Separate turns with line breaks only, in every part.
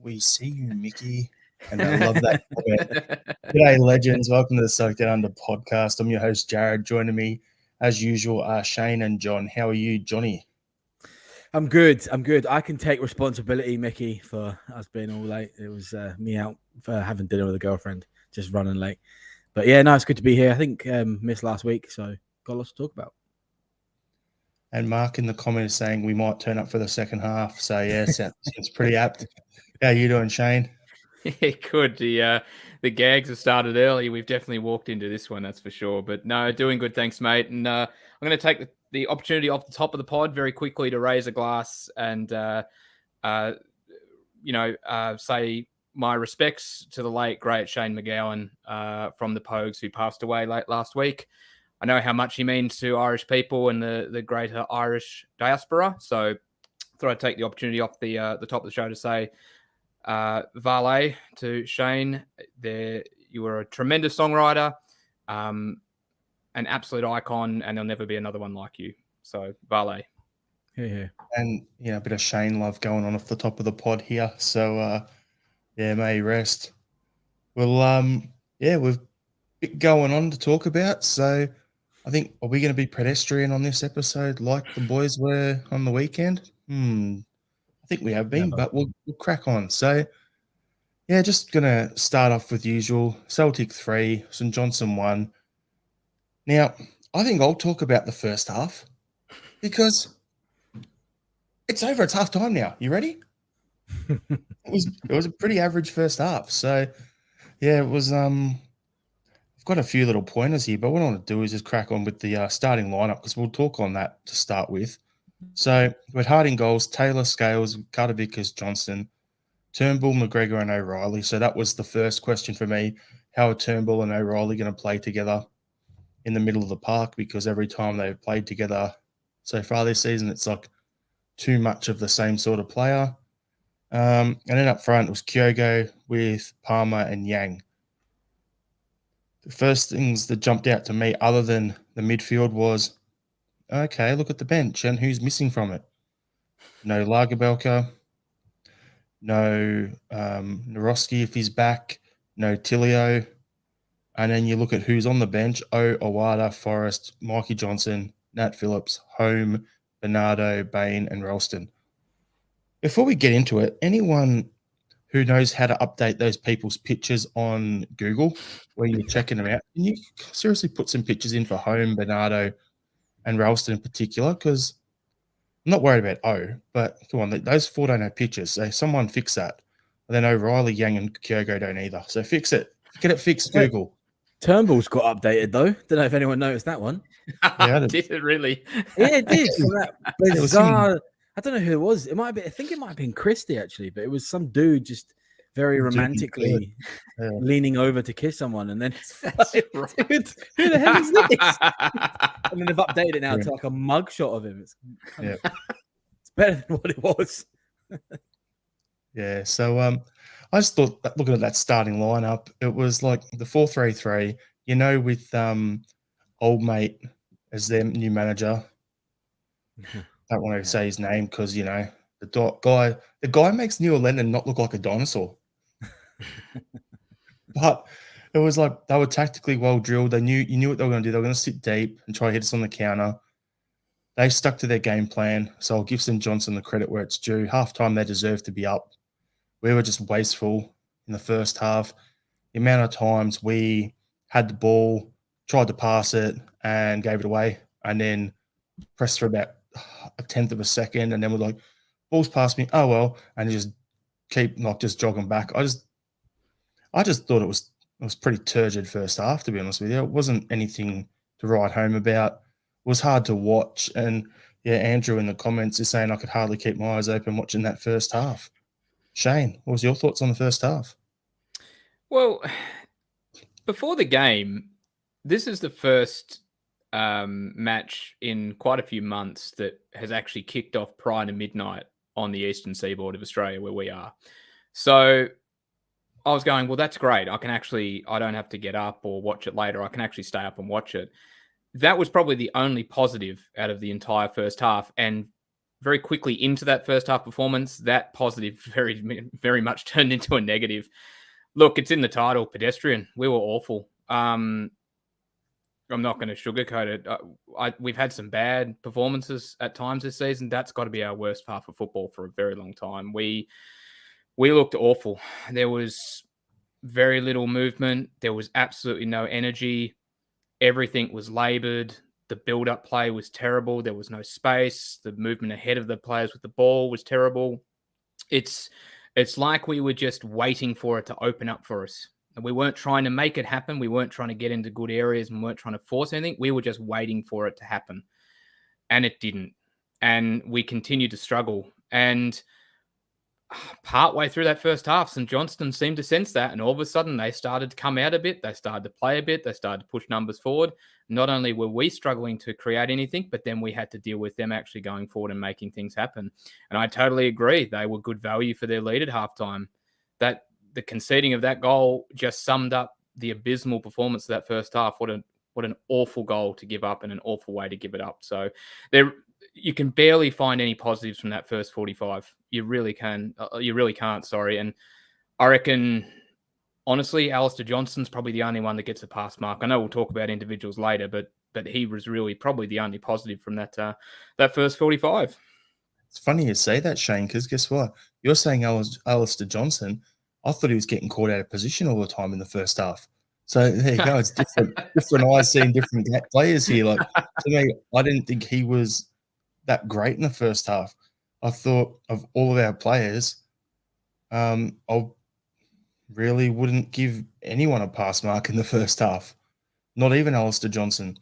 We see you, Mickey. And I love that comment. G'day, legends. Welcome to the Celtic Down Under podcast. I'm your host, Jared. Joining me, as usual, are Shane and John. How are you, Johnny?
I'm good. I can take responsibility, Mickey, for us being all late. It was me out for having dinner with a girlfriend, just running late. But yeah, no, it's good to be here. I think missed last week, so got lots to talk about.
And Mark in the comments saying we might turn up for the second half. So yeah, it's pretty apt. How are you doing, Shane?
Yeah, good. The gags have started early. We've definitely walked into this one, that's for sure. But no, doing good, thanks, mate. And I'm going to take the opportunity off the top of the pod very quickly to raise a glass and, say my respects to the late, great Shane McGowan from the Pogues, who passed away late last week. I know how much he means to Irish people and the greater Irish diaspora. So thought I'd take the opportunity off the top of the show to say, Valet to Shane, you were a tremendous songwriter, an absolute icon, and there'll never be another one like you. So Valet.
Yeah.
And a bit of Shane love going on off the top of the pod here. So may he rest. Well, we've bit going on to talk about. So I think, are we going to be pedestrian on this episode like the boys were on the weekend? I think we have been, but we'll crack on. So, yeah, just going to start off with usual. Celtic 3, St Johnstone 1. Now, I think I'll talk about the first half because it's over. It's half time now. You ready? It was a pretty average first half. So, yeah, it was I've got a few little pointers here, but what I want to do is just crack on with the starting lineup because we'll talk on that to start with. So with Harding goals, Taylor, Scales, Carter Vickers, Johnson, Turnbull, McGregor, and O'Reilly. So that was the first question for me. How are Turnbull and O'Reilly going to play together in the middle of the park? Because every time they've played together so far this season, it's like too much of the same sort of player. And then up front, it was Kyogo with Palmer and Yang. The first things that jumped out to me, other than the midfield, was, okay, look at the bench and who's missing from it. No Lagerbelka, no Naroski if he's back, no Tilio. And then you look at who's on the bench, Owada, Forrest, Mikey Johnson, Nat Phillips, Home, Bernardo, Bain, and Ralston. Before we get into it, anyone who knows how to update those people's pictures on Google where you're checking them out, can you seriously put some pictures in for Home, Bernardo, and Ralston in particular? Because I'm not worried about O, but come on, those four don't have pictures. So someone fix that. And then O'Reilly, Yang, and Kyogo don't either. So fix it. Get it fixed, Google.
Turnbull's got updated, though. Don't know if anyone noticed that one.
Yeah, did it really?
Yeah, it did. That bizarre... I don't know who it was. It might have been, I think it might have been Christie, actually, but it was some dude just very romantically leaning over to kiss someone. And then it's like, dude, who the hell is this? And then they've updated it now to like a mugshot of him. It's better than what it was.
Yeah, so I just thought that looking at that starting lineup, it was like the 4-3-3, with old mate as their new manager. I don't want to say his name because, the guy makes Neil Lennon not look like a dinosaur. But it was like they were tactically well drilled. You knew what they were going to do. They were going to sit deep and try to hit us on the counter. They stuck to their game plan. So I'll give St Johnstone the credit where it's due. Halftime, they deserved to be up. We were just wasteful in the first half. The amount of times we had the ball, tried to pass it, and gave it away, and then pressed for about a tenth of a second, and then we're like, ball's past me, oh well, and just keep just jogging back. I just thought it was pretty turgid first half, to be honest with you. It wasn't anything to write home about. It was hard to watch, and yeah, Andrew in the comments is saying I could hardly keep my eyes open watching that first half. Shane, what was your thoughts on the first half?
Well, before the game, this is the first match in quite a few months that has actually kicked off prior to midnight on the eastern seaboard of Australia where we are. So I was going, well, that's great. I don't have to get up or watch it later. I can actually stay up and watch it. That was probably the only positive out of the entire first half. And very quickly into that first half performance, that positive very, very much turned into a negative. Look, it's in the title, Pedestrian. We were awful. I'm not going to sugarcoat it. We've had some bad performances at times this season. That's got to be our worst half of football for a very long time. We looked awful. There was very little movement. There was absolutely no energy. Everything was laboured. The build-up play was terrible. There was no space. The movement ahead of the players with the ball was terrible. It's like we were just waiting for it to open up for us. And we weren't trying to make it happen. We weren't trying to get into good areas and weren't trying to force anything. We were just waiting for it to happen. And it didn't. And we continued to struggle. And partway through that first half, St Johnstone seemed to sense that. And all of a sudden, they started to come out a bit. They started to play a bit. They started to push numbers forward. Not only were we struggling to create anything, but then we had to deal with them actually going forward and making things happen. And I totally agree. They were good value for their lead at halftime. That the conceding of that goal just summed up the abysmal performance of that first half. What an awful goal to give up and an awful way to give it up. So you can barely find any positives from that first 45. You really can. You really can't. Sorry. And I reckon, honestly, Alistair Johnston's probably the only one that gets a pass mark. I know we'll talk about individuals later, but he was really probably the only positive from that first 45.
It's funny you say that, Shane, because guess what? You're saying Alistair Johnston. I thought he was getting caught out of position all the time in the first half. So there you go. It's different eyes seeing different players here. Like, to me, I didn't think he was that great in the first half. I thought of all of our players, I really wouldn't give anyone a pass mark in the first half. Not even Alistair Johnston.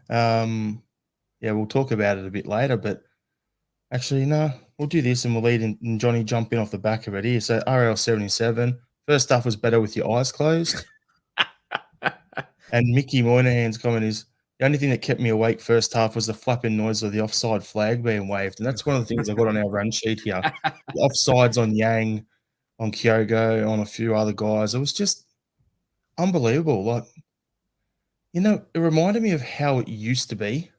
Yeah, we'll talk about it a bit later, but actually, no, we'll do this and we'll lead in, and Johnny jump in off the back of it here. So RL77, first half was better with your eyes closed. And Mickey Moynihan's comment is, the only thing that kept me awake first half was the flapping noise of the offside flag being waved. And that's one of the things I got on our run sheet here. The offsides on Yang, on Kyogo, on a few other guys. It was just unbelievable. Like, it reminded me of how it used to be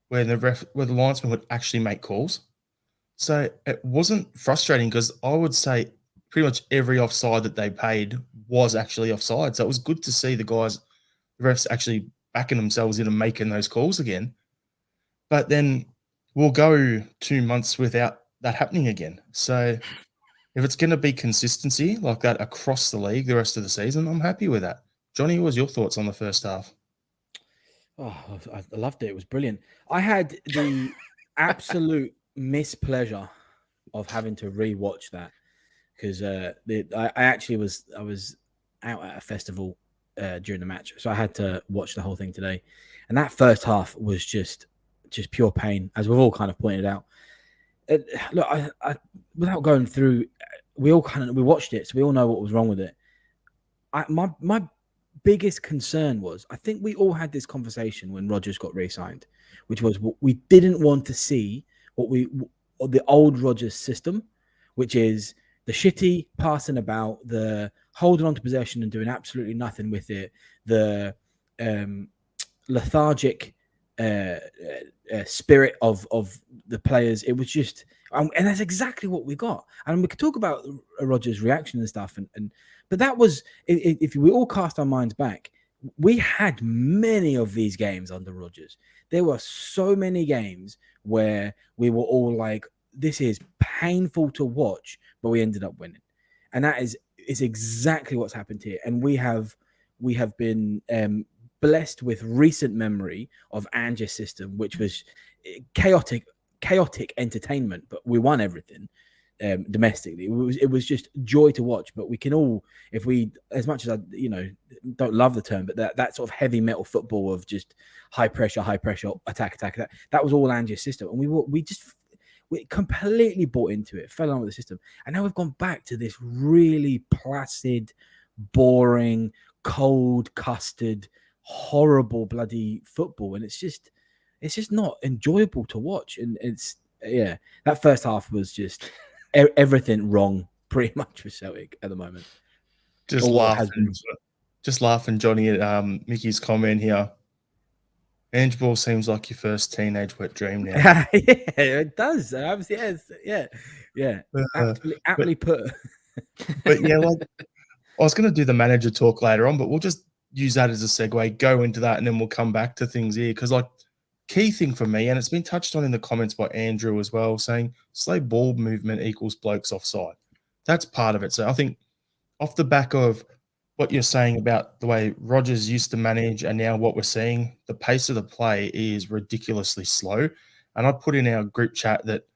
where the linesman would actually make calls. So it wasn't frustrating because I would say pretty much every offside that they paid was actually offside. So it was good to see the refs actually backing themselves in and making those calls again. But then we'll go 2 months without that happening again. So if it's going to be consistency like that across the league the rest of the season, I'm happy with that. Johnny, what was your thoughts on the first half?
Oh, I loved it. It was brilliant. I had the absolute mispleasure of having to rewatch that because I was out at a festival during the match, so I had to watch the whole thing today. And that first half was just pure pain, as we've all kind of pointed out. Look, I without going through, we watched it, so we all know what was wrong with it. My biggest concern was, I think we all had this conversation when Rodgers got re-signed, which was we didn't want to see the old Rodgers system, which is the shitty passing about, the holding on to possession and doing absolutely nothing with it, the lethargic spirit of the players. It was just, and that's exactly what we got. And we could talk about Rodgers' reaction and stuff, but that was, if we all cast our minds back, we had many of these games under Rodgers. There were so many games where we were all like, this is painful to watch, but we ended up winning. And that is exactly what's happened here. And we have been blessed with recent memory of Ange's system, which was chaotic entertainment, but we won everything domestically. It was just joy to watch. But we can all, if we, as much as I don't love the term, but that sort of heavy metal football of just high pressure, attack, that was all Ange's system. And we completely bought into it, fell on with the system. And now we've gone back to this really placid, boring, cold, custard, horrible bloody football. And it's just not enjoyable to watch. And that first half was just everything wrong pretty much for Celtic at the moment.
Just laughing, Johnny, at Mickey's comment here. Ange ball seems like your first teenage wet dream now.
Yeah, it does. Yeah. Aptly put.
But yeah, like I was going to do the manager talk later on, but we'll just use that as a segue, go into that, and then we'll come back to things here. Because like key thing for me, and it's been touched on in the comments by Andrew as well, saying slow ball movement equals blokes offside. That's part of it. So I think off the back of what you're saying about the way Rodgers used to manage and now what we're seeing, the pace of the play is ridiculously slow. And I put in our group chat that,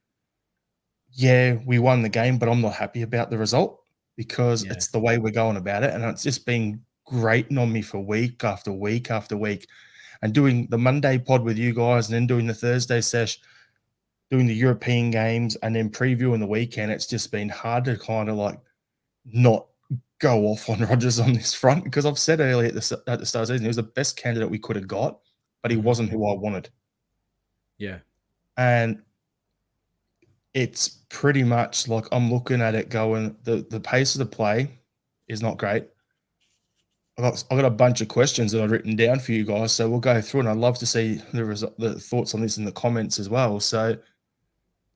yeah, we won the game, but I'm not happy about the result because it's the way we're going about it. And it's just been grating on me for week after week after week. And doing the Monday pod with you guys and then doing the Thursday sesh, doing the European games and then previewing the weekend, it's just been hard to kind of like not go off on Rodgers on this front because I've said earlier at the start of the season, he was the best candidate we could have got, but he wasn't who I wanted.
Yeah.
And it's pretty much like I'm looking at it going, the pace of the play is not great. I've got a bunch of questions that I've written down for you guys, so we'll go through, and I'd love to see the thoughts on this in the comments as well. So,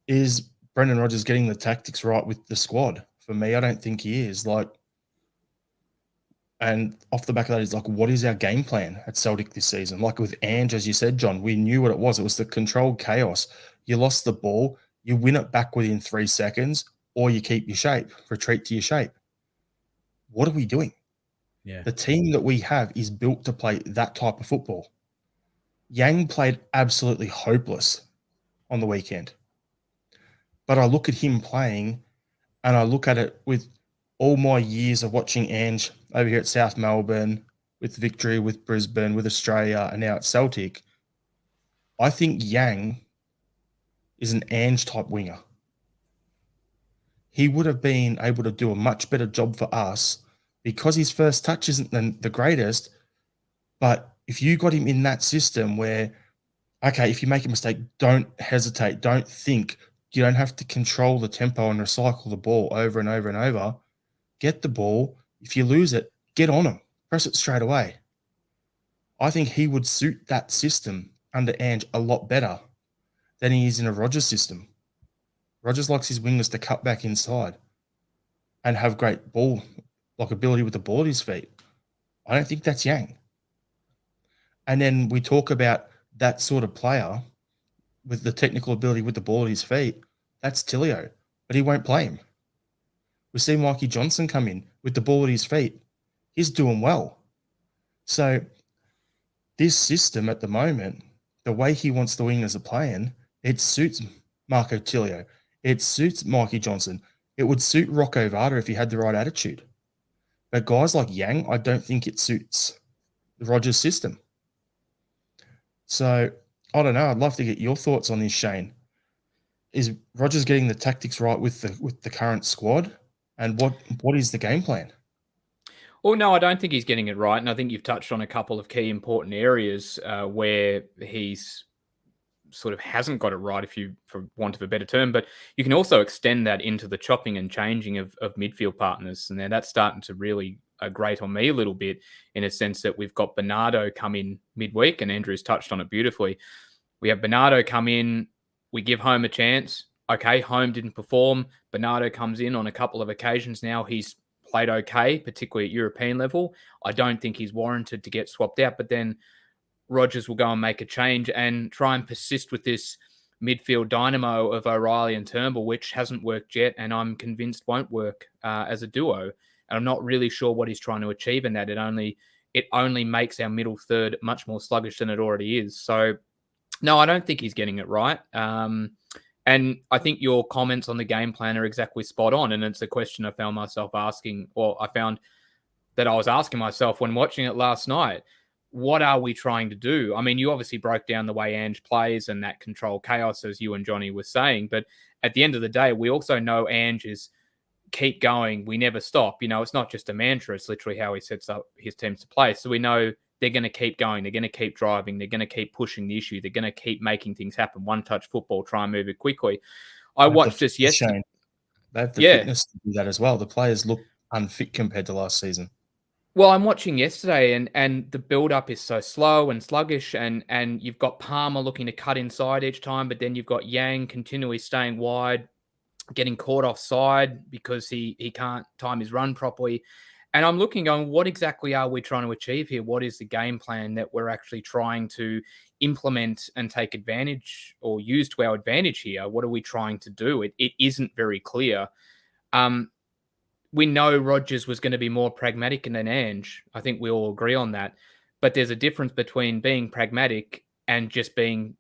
is Brendan Rodgers getting the tactics right with the squad? For me, I don't think he is. Like, and off the back of that is like, what is our game plan at Celtic this season? Like with Ange, as you said, John, we knew what it was. It was the controlled chaos. You lost the ball, you win it back within 3 seconds, or you keep your shape, retreat to your shape. What are we doing?
Yeah.
The team that we have is built to play that type of football. Yang played absolutely hopeless on the weekend. But I look at him playing and I look at it with all my years of watching Ange over here at South Melbourne, with Victory, with Brisbane, with Australia, and now at Celtic. I think Yang is an Ange type winger. He would have been able to do a much better job for us because his first touch isn't the greatest. But if you got him in that system where, okay, if you make a mistake, don't hesitate, don't think. You don't have to control the tempo and recycle the ball over and over and over. Get the ball. If you lose it, get on him. Press it straight away. I think he would suit that system under Ange a lot better than he is in a Rodgers system. Rodgers likes his wingers to cut back inside and have great ball, like ability with the ball at his feet. I don't think that's Yang. And then we talk about that sort of player with the technical ability with the ball at his feet. That's Tilio, but he won't play him. We see Mikey Johnson come in with the ball at his feet. He's doing well. So this system at the moment, the way he wants the wingers to play in, it suits Marco Tilio. It suits Mikey Johnson. It would suit Rocco Vada if he had the right attitude. But guys like Yang, I don't think it suits the Rodgers system. So I don't know. I'd love to get your thoughts on this, Shane. Is Rodgers getting the tactics right with the current squad? And what is the game plan?
Well, no, I don't think he's getting it right. And I think you've touched on a couple of key important areas where he's sort of hasn't got it right, for want of a better term. But you can also extend that into the chopping and changing of midfield partners. And then that's starting to really grate on me a little bit in a sense that we've got Bernardo come in midweek, and Andrew's touched on it beautifully. We have Bernardo come in, we give Home a chance. Okay, Home didn't perform. Bernardo comes in on a couple of occasions now. He's played okay, particularly at European level. I don't think he's warranted to get swapped out, but then Rodgers will go and make a change and try and persist with this midfield dynamo of O'Reilly and Turnbull, which hasn't worked yet, and I'm convinced won't work as a duo. And I'm not really sure what he's trying to achieve in that. It only makes our middle third much more sluggish than it already is. So, no, I don't think he's getting it right. And I think your comments on the game plan are exactly spot on. And it's a question I found myself asking, or I found that I was asking myself when watching it last night. What are we trying to do? I mean, you obviously broke down the way Ange plays and that control chaos, as you and Johnny were saying. But at the end of the day, we also know Ange is keep going. We never stop. You know, it's not just a mantra. It's literally how he sets up his teams to play. So we know they're going to keep going. They're going to keep driving. They're going to keep pushing the issue. They're going to keep making things happen. One-touch football, try and move it quickly. I watched this yesterday.
They have the fitness to do that as well. The players look unfit compared to last season.
Well, I'm watching yesterday, and the build up is so slow and sluggish, and you've got Palmer looking to cut inside each time, but then you've got Yang continually staying wide, getting caught offside because he can't time his run properly. And I'm looking, going, what exactly are we trying to achieve here? What is the game plan that we're actually trying to implement and take advantage or use to our advantage here? What are we trying to do? It isn't very clear. We know Rodgers was going to be more pragmatic than Ange. I think we all agree on that. But there's a difference between being pragmatic and just being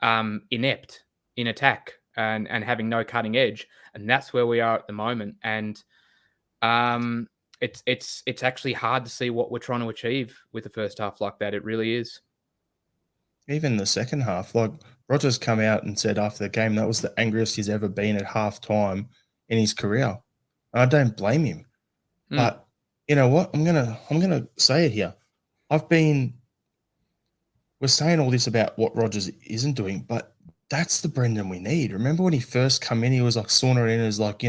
inept in attack and having no cutting edge. And that's where we are at the moment. And it's actually hard to see what we're trying to achieve with the first half like that. It really is.
Even the second half, like Rodgers come out and said after the game that was the angriest he's ever been at halftime in his career. And I don't blame him. But you know what? I'm gonna say it here. We're saying all this about what Rodgers isn't doing, but that's the Brendan we need. Remember when he first come in, he was like sauntering in as like,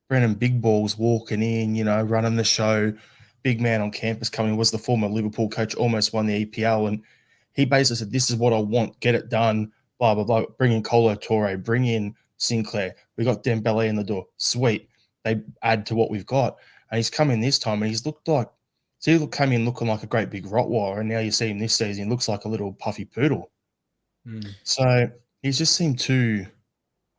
Brendan Big Balls walking in, running the show, big man on campus coming, was the former Liverpool coach, almost won the EPL. And he basically said, this is what I want, get it done, blah, blah, blah. Bring in Colo Torre, bring in Sinclair. We got Dembele in the door. Sweet. They add to what we've got. And he's come in this time and he's looked like, he came in looking like a great big Rottweiler. And now you see him this season, he looks like a little puffy poodle. So he's just seemed too,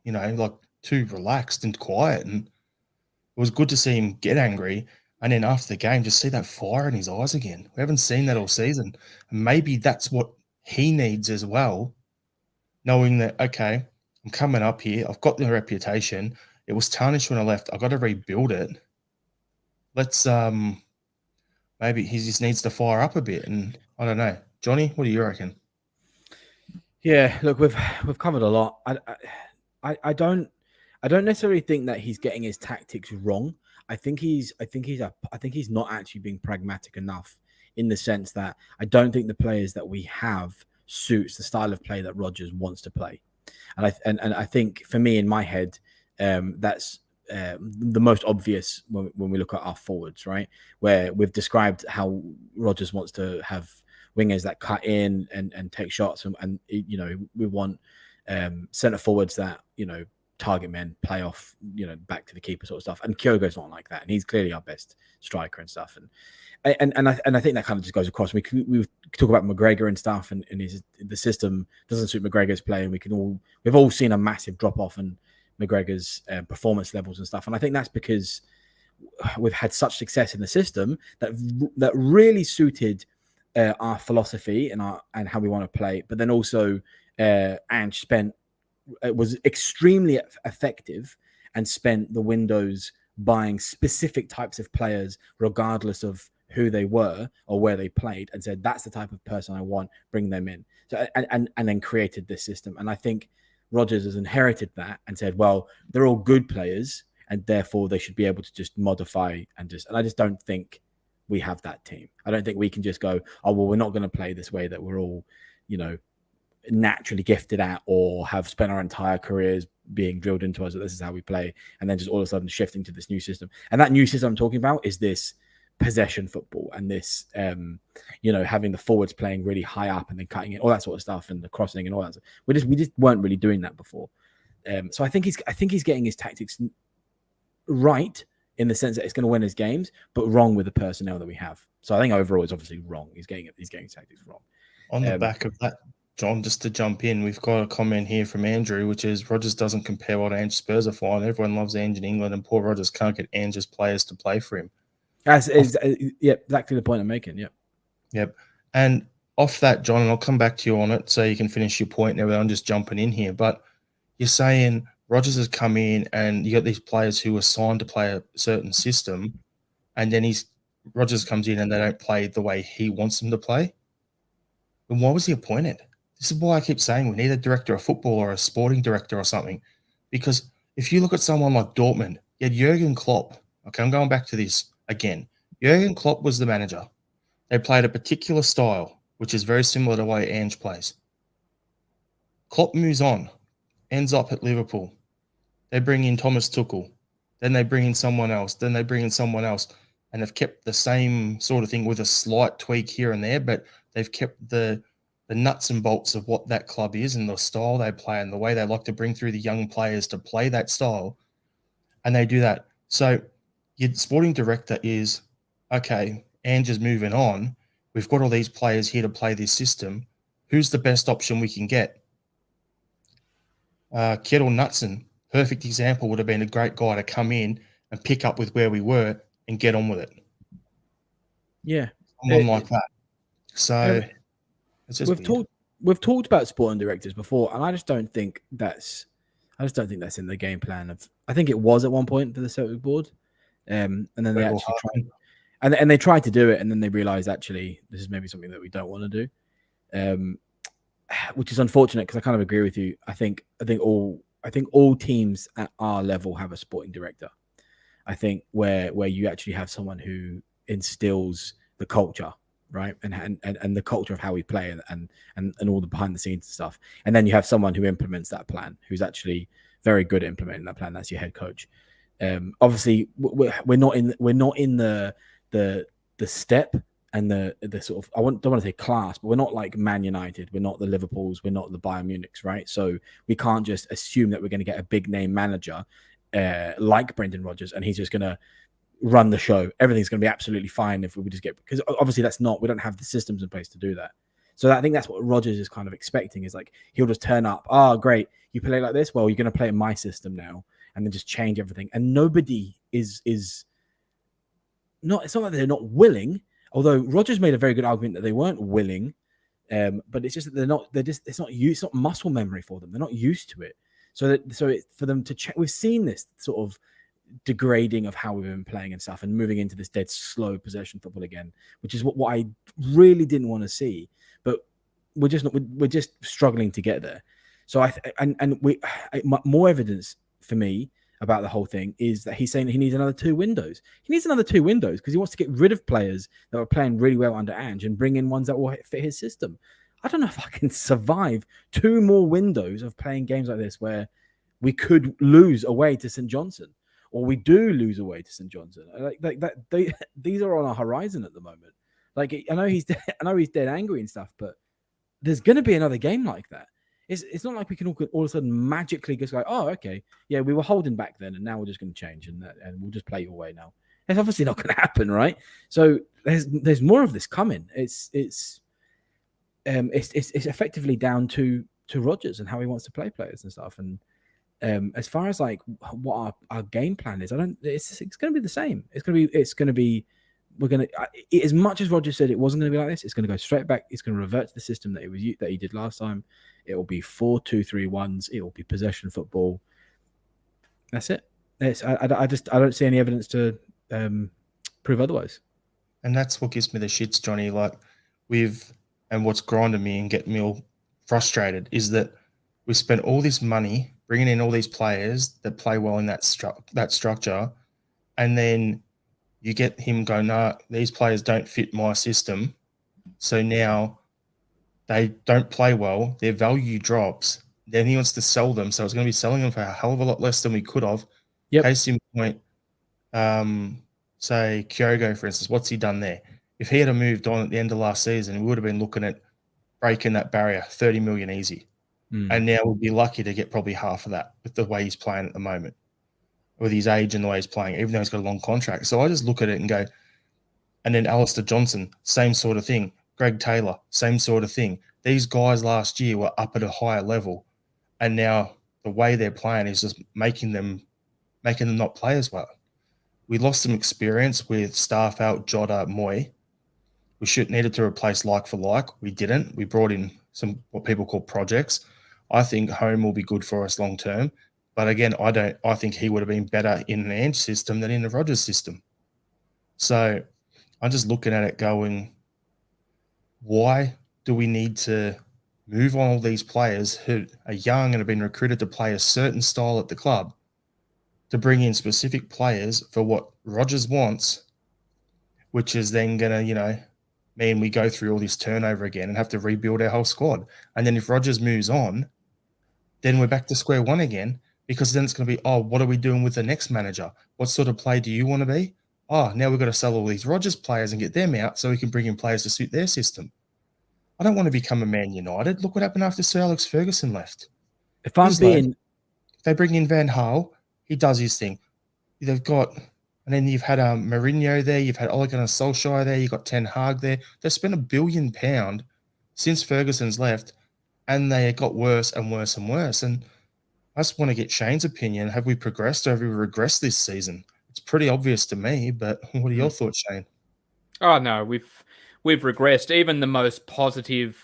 too relaxed and quiet. And it was good to see him get angry. And then after the game, just see that fire in his eyes again. We haven't seen that all season. And maybe that's what he needs as well, knowing that, okay, I'm coming up here. I've got the reputation. It was tarnished when I left. I've got to rebuild it. Let's maybe he just needs to fire up a bit. And I don't know. Johnny, what do you reckon?
Yeah, look, we've covered a lot. I don't necessarily think that he's getting his tactics wrong. I think he's not actually being pragmatic enough, in the sense that I don't think the players that we have suits the style of play that Rodgers wants to play. And I think for me, in my head, that's the most obvious when we look at our forwards, right? Where we've described how Rodgers wants to have wingers that cut in and take shots, and we want centre forwards that target men, play off, back to the keeper sort of stuff. And Kyogo's not like that, and he's clearly our best striker and stuff. And I think that kind of just goes across. We talk about McGregor and stuff, and the system doesn't suit McGregor's play, and we've all seen a massive drop off in McGregor's performance levels and stuff. And I think that's because we've had such success in the system that really suited our philosophy and how we want to play. But then also, Ange was extremely effective and spent the windows buying specific types of players, regardless of who they were or where they played, and said, that's the type of person I want, bring them in. So, and then created this system. And I think Rodgers has inherited that and said, well, they're all good players, and therefore they should be able to just modify and I just don't think we have that team. I don't think we can just go, oh, well, we're not going to play this way that we're all, naturally gifted at, or have spent our entire careers being drilled into us that this is how we play, and then just all of a sudden shifting to this new system. And that new system I'm talking about is this possession football, and this having the forwards playing really high up and then cutting it, all that sort of stuff, and the crossing and all that stuff. We just weren't really doing that before. So I think he's getting his tactics right, in the sense that it's going to win his games, but wrong with the personnel that we have. So I think overall it's obviously wrong. He's getting his tactics wrong.
On the back of that, John, just to jump in, we've got a comment here from Andrew, which is Rodgers doesn't compare what Ange Spurs are fine. Everyone loves Ange in England, and poor Rodgers can't get Ange's players to play for him.
That's exactly the point I'm making. Yep.
And off that, John, and I'll come back to you on it so you can finish your point now. I'm just jumping in here, but you're saying Rodgers has come in and you got these players who are signed to play a certain system, and then Rodgers comes in and they don't play the way he wants them to play. Then why was he appointed? This is why I keep saying we need a director of football or a sporting director or something. Because if you look at someone like Dortmund, you had Jurgen Klopp. Okay, I'm going back to this again. Jurgen Klopp was the manager. They played a particular style, which is very similar to the way Ange plays. Klopp moves on, ends up at Liverpool. They bring in Thomas Tuchel. Then they bring in someone else. Then they bring in someone else. and they've kept the same sort of thing with a slight tweak here and there, but they've kept the nuts and bolts of what that club is and the style they play and the way they like to bring through the young players to play that style, and they do that. So your sporting director is, okay, Ange is moving on. We've got all these players here to play this system. Who's the best option we can get? Kettle Knutson, perfect example, would have been a great guy to come in and pick up with where we were and get on with it.
Yeah.
Someone like that. So it's just
we've talked about sporting directors before, and I just don't think that's in the game plan of. I think it was at one point for the Celtic board, and then they actually tried, and they tried to do it, and then they realized actually this is maybe something that we don't want to do, which is unfortunate because I kind of agree with you. I think all teams at our level have a sporting director. I think where you actually have someone who instills the culture, right, and the culture of how we play and all the behind the scenes stuff, and then you have someone who implements that plan, who's actually very good at implementing that plan. That's your head coach. Obviously, we're not in the step and the sort of don't want to say class, but we're not like Man United, we're not the Liverpools, we're not the Bayern Munichs, right? So we can't just assume that we're going to get a big name manager like Brendan Rodgers and he's just going to run the show. Everything's going to be absolutely fine if we just get, because obviously we don't have the systems in place to do that. So I think that's what Rodgers is kind of expecting, is like he'll just turn up. Oh, great, you play like this. Well, you're going to play in my system now, and then just change everything. And nobody is not. It's not that they're not willing. Although Rodgers made a very good argument that they weren't willing, but it's just that they're not. They're just. It's not muscle memory for them. They're not used to it. For them to check. We've seen this sort of degrading of how we've been playing and stuff, and moving into this dead slow possession football again, which is what I really didn't want to see. But we're just struggling to get there. So more evidence for me about the whole thing is that he's saying that he needs another 2 windows. He needs another 2 windows because he wants to get rid of players that are playing really well under Ange and bring in ones that will fit his system. I don't know if I can survive 2 more windows of playing games like this where we could lose away to St Johnstone, or we do lose away to St Johnstone. Like that, these are on a horizon at the moment. Like I know he's dead angry and stuff, but there's going to be another game like that. It's not like we can all of a sudden magically just go, oh, okay, yeah, we were holding back then, and now we're just going to change, and we'll just play your way now. It's obviously not going to happen, right? So there's more of this coming. It's effectively down to Rodgers and how he wants to play players and stuff. And as far as like what our game plan is, it's going to be the same. It's going to be. We're going to, as much as Rodgers said it wasn't going to be like this, it's going to go straight back. It's going to revert to the system that he did last time. It will be 4-2-3-1s. It will be possession football. That's it. I don't see any evidence to prove otherwise.
And that's what gives me the shits, Johnny. Like and what's grinding me and getting me all frustrated is that we spent all this money bringing in all these players that play well in that structure, and then you get him go, nah, these players don't fit my system. So now they don't play well. Their value drops. Then he wants to sell them. So it's going to be selling them for a hell of a lot less than we could have.
Yep.
Case in point, say Kyogo, for instance, what's he done there? If he had moved on at the end of last season, we would have been looking at breaking that barrier, 30 million easy. And now we'd be lucky to get probably half of that with the way he's playing at the moment, with his age and the way he's playing, even though he's got a long contract. So I just look at it and go, and then Alistair Johnson, same sort of thing. Greg Taylor, same sort of thing. These guys last year were up at a higher level, and now the way they're playing is just making them not play as well. We lost some experience with Starfelt, Jota, Moy. We needed to replace like for like. We didn't. We brought in some what people call projects. I think Home will be good for us long term. But again, I think he would have been better in an Ange system than in the Rodgers system. So I'm just looking at it going, why do we need to move on all these players who are young and have been recruited to play a certain style at the club to bring in specific players for what Rodgers wants, which is then going to, mean we go through all this turnover again and have to rebuild our whole squad. And then if Rodgers moves on, then we're back to square one again, because then it's going to be, oh, what are we doing with the next manager? What sort of play do you want to be? oh, now we've got to sell all these Rodgers players and get them out so we can bring in players to suit their system. I don't want to become a Man United. Look what happened after Sir Alex Ferguson left.
If I'm being...
They bring in Van Gaal. He does his thing. They've got... And then you've had Mourinho there. You've had Ole Gunnar Solskjaer there. You've got Ten Hag there. They've spent £1 billion since Ferguson's left, and they got worse and worse and worse. And I just want to get Shane's opinion. Have we progressed or have we regressed this season? It's pretty obvious to me, but what are your thoughts, Shane?
Oh, no, we've regressed. Even the most positive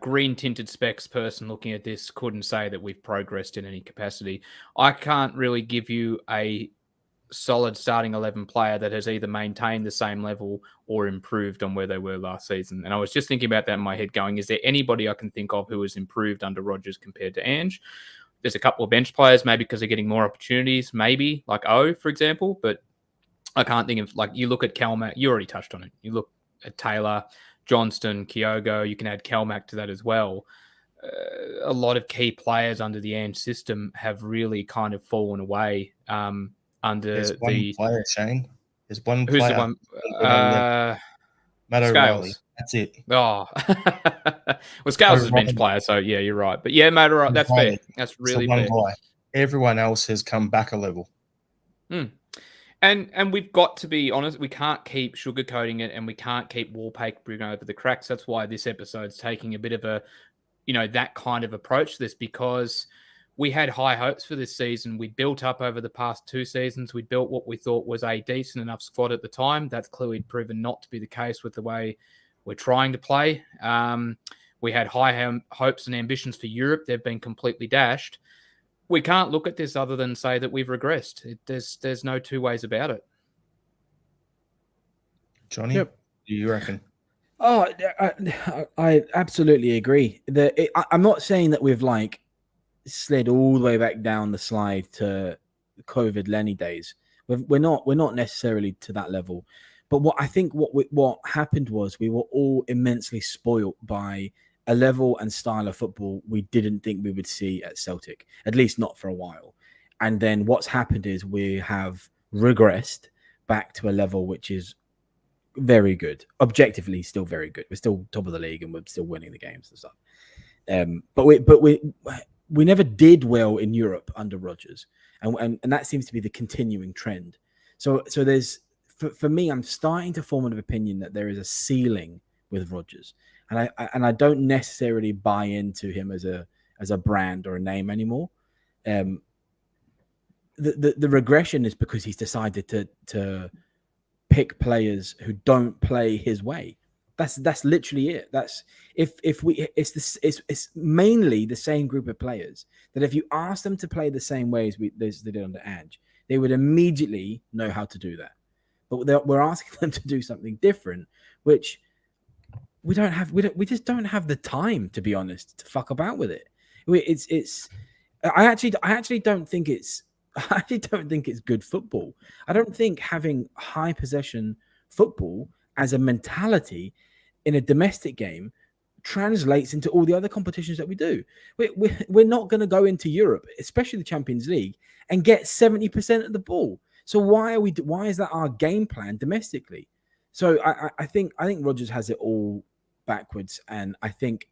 green-tinted specs person looking at this couldn't say that we've progressed in any capacity. I can't really give you a solid starting 11 player that has either maintained the same level or improved on where they were last season. And I was just thinking about that in my head going, is there anybody I can think of who has improved under Rodgers compared to Ange? There's a couple of bench players, maybe because they're getting more opportunities, maybe like O, for example, but I can't think of, like, you look at Kelmac, you already touched on it. You look at Taylor, Johnston, Kyogo, you can add Kelmac to that as well. A lot of key players under the Ange system have really kind of fallen away under
There's one player, Shane. There's one
Who's
player.
the one?
Matt O'Reilly. That's it.
Oh. Well, Scales is a bench player, so yeah, you're right. But yeah, Matt O'Reilly, that's fair. That's really fair. Guy.
Everyone else has come back a level.
And we've got to be honest, we can't keep sugarcoating it and we can't keep wallpapering over the cracks. That's why this episode's taking a bit of a, that kind of approach to this, because we had high hopes for this season. We built up over the past 2 seasons. We built what we thought was a decent enough squad at the time. That's clearly proven not to be the case with the way we're trying to play. We had high hopes and ambitions for Europe. They've been completely dashed. We can't look at this other than say that we've regressed. There's no two ways about it.
Johnny, What do you reckon?
Oh, I absolutely agree. I'm not saying that we've slid all the way back down the slide to COVID Lenny days. We're not necessarily to that level. But what happened was we were all immensely spoiled by a level and style of football we didn't think we would see at Celtic, at least not for a while. And then what's happened is we have regressed back to a level which is very good, objectively still very good. We're still top of the league and we're still winning the games and stuff. But we never did well in Europe under Rodgers, and that seems to be the continuing trend. So there's for me, I'm starting to form an opinion that there is a ceiling with Rodgers. And I don't necessarily buy into him as a brand or a name anymore. The regression is because he's decided to pick players who don't play his way. That's literally it. It's mainly the same group of players that if you ask them to play the same way as they did under Ange, they would immediately know how to do that. But we're asking them to do something different, which we don't have. We just don't have the time, to be honest, to fuck about with it. I actually don't think it's good football. I don't think having high possession football as a mentality in a domestic game translates into all the other competitions that we do. We're not going to go into Europe, especially the Champions League, and get 70% of the ball. So why is that our game plan domestically? So I think Rodgers has it all backwards, and I think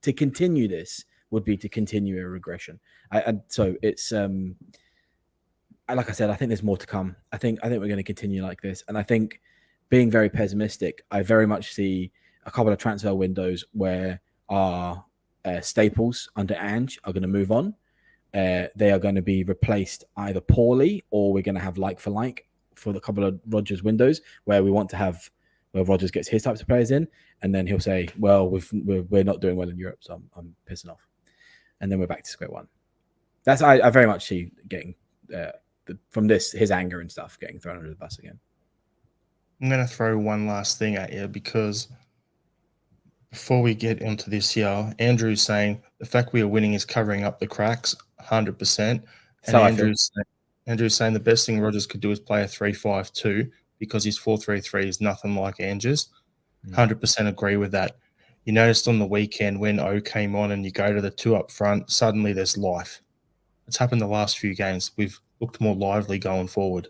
to continue this would be to continue a regression. So it's like I said, I think there's more to come. I think we're going to continue like this, and I think, being very pessimistic, I very much see a couple of transfer windows where our staples under Ange are going to move on. They are going to be replaced either poorly, or we're going to have like for like for the couple of Rodgers windows where we want to have where Rodgers gets his types of players in, and then he'll say, "Well, we're not doing well in Europe, so I'm pissing off," and then we're back to square one. That's I very much see getting from this his anger and stuff getting thrown under the bus again.
I'm going to throw one last thing at you, because before we get into this here, Andrew's saying the fact we are winning is covering up the cracks 100%. And Andrew's saying the best thing Rodgers could do is play a 3-5-2 because his 4-3-3 is nothing like Ange's. 100% agree with that. You noticed on the weekend when O came on and you go to the two up front, suddenly there's life. It's happened the last few games. We've looked more lively going forward.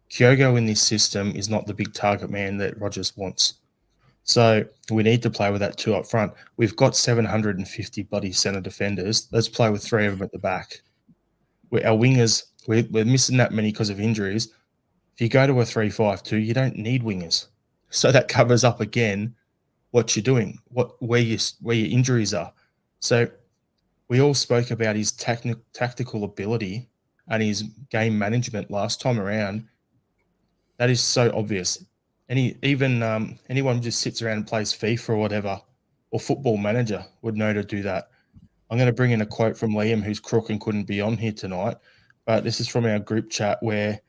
Kyogo in this system is not the big target man that Rodgers wants. So we need to play with that 2 up front. We've got 750 bloody centre defenders. Let's play with 3 of them at the back. Our wingers, we're missing that many because of injuries. If you go to a 3-5-2, you don't need wingers. So that covers up again what you're doing, where your injuries are. So we all spoke about his tactical ability and his game management last time around. That is so obvious. Anyone who just sits around and plays FIFA or whatever, or Football Manager would know to do that. I'm going to bring in a quote from Liam, who's crook and couldn't be on here tonight, but this is from our group chat where